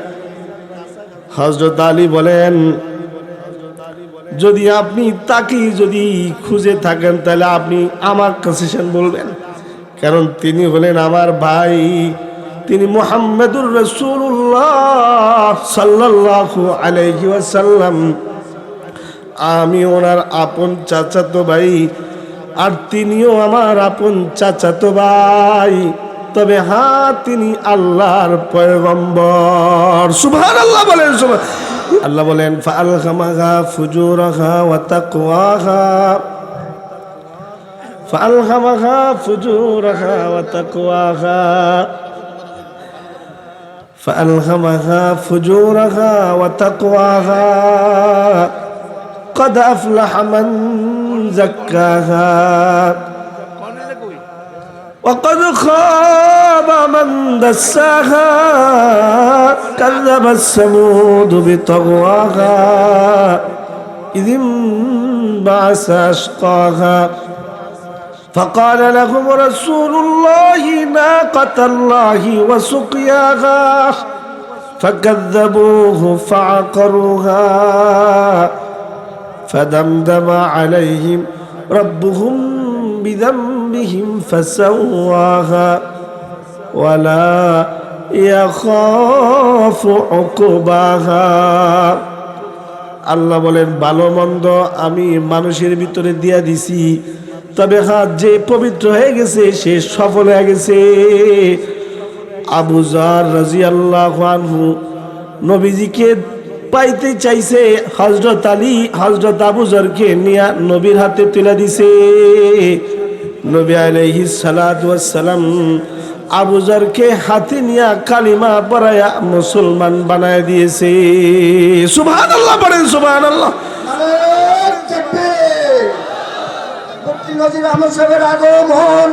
হযরত আলী বলেন, যদি আপনি তাকে যদি খুঁজে থাকেন তাহলে আপনি আমার কাছে বলবেন, কারণ তিনি হলেন আমার ভাই, তিনি মুহাম্মদুর রাসূলুল্লাহ সাল্লাল্লাহু আলাইহি ওয়াসাল্লাম। আমি ওনার আপন চাচাতো ভাই, আর তিনিও আমার আপন চাচাতো ভাই। তবে হ্যাঁ, তিনি আল্লাহর পয়গম্বর। সুবহানাল্লাহ বলেন। আল্লাহ বলেন, ফাআলহামাহা ফুজুরাহা ওয়া তাকওয়াহা, ফাআলহামাহা ফুজুরাহা ওয়া তাকওয়াহা, ফাআলহামাহা ফুজুরাহা ওয়া তাকওয়াহা, قد أفلح من زكاها وقد خاب من دساها كذب الثمود بطغواها إذ انبعث أشقاها فقال لهم رسول الله ناقة الله وسقياها فكذبوه فعقروها فدمدم عليهم ربهم بذنبهم فسواها ولا يخاف عقباها। আল্লাহ বলেন, ভালো মন্দ আমি মানুষের ভিতরে দিয়া দিছি, তবে হ্যাঁ, যে পবিত্র হয়ে গেছে সে সফল হয়ে গেছে। আবু যর রাদিয়াল্লাহু আনহু নবীজিকে পাইতে চাইছে, হযরত আলী হযরত আবু যরকে নিয়ে নবীর হাতে তুলে দিছে। নবী আলাইহিস সালাতু ওয়াস সালাম আবু যরকে হাতে নিয়ে কালিমা পড়ায়া মুসলমান বানায় দিয়েছে। সুবহানাল্লাহ বলেন, সুবহানাল্লাহ। আগমন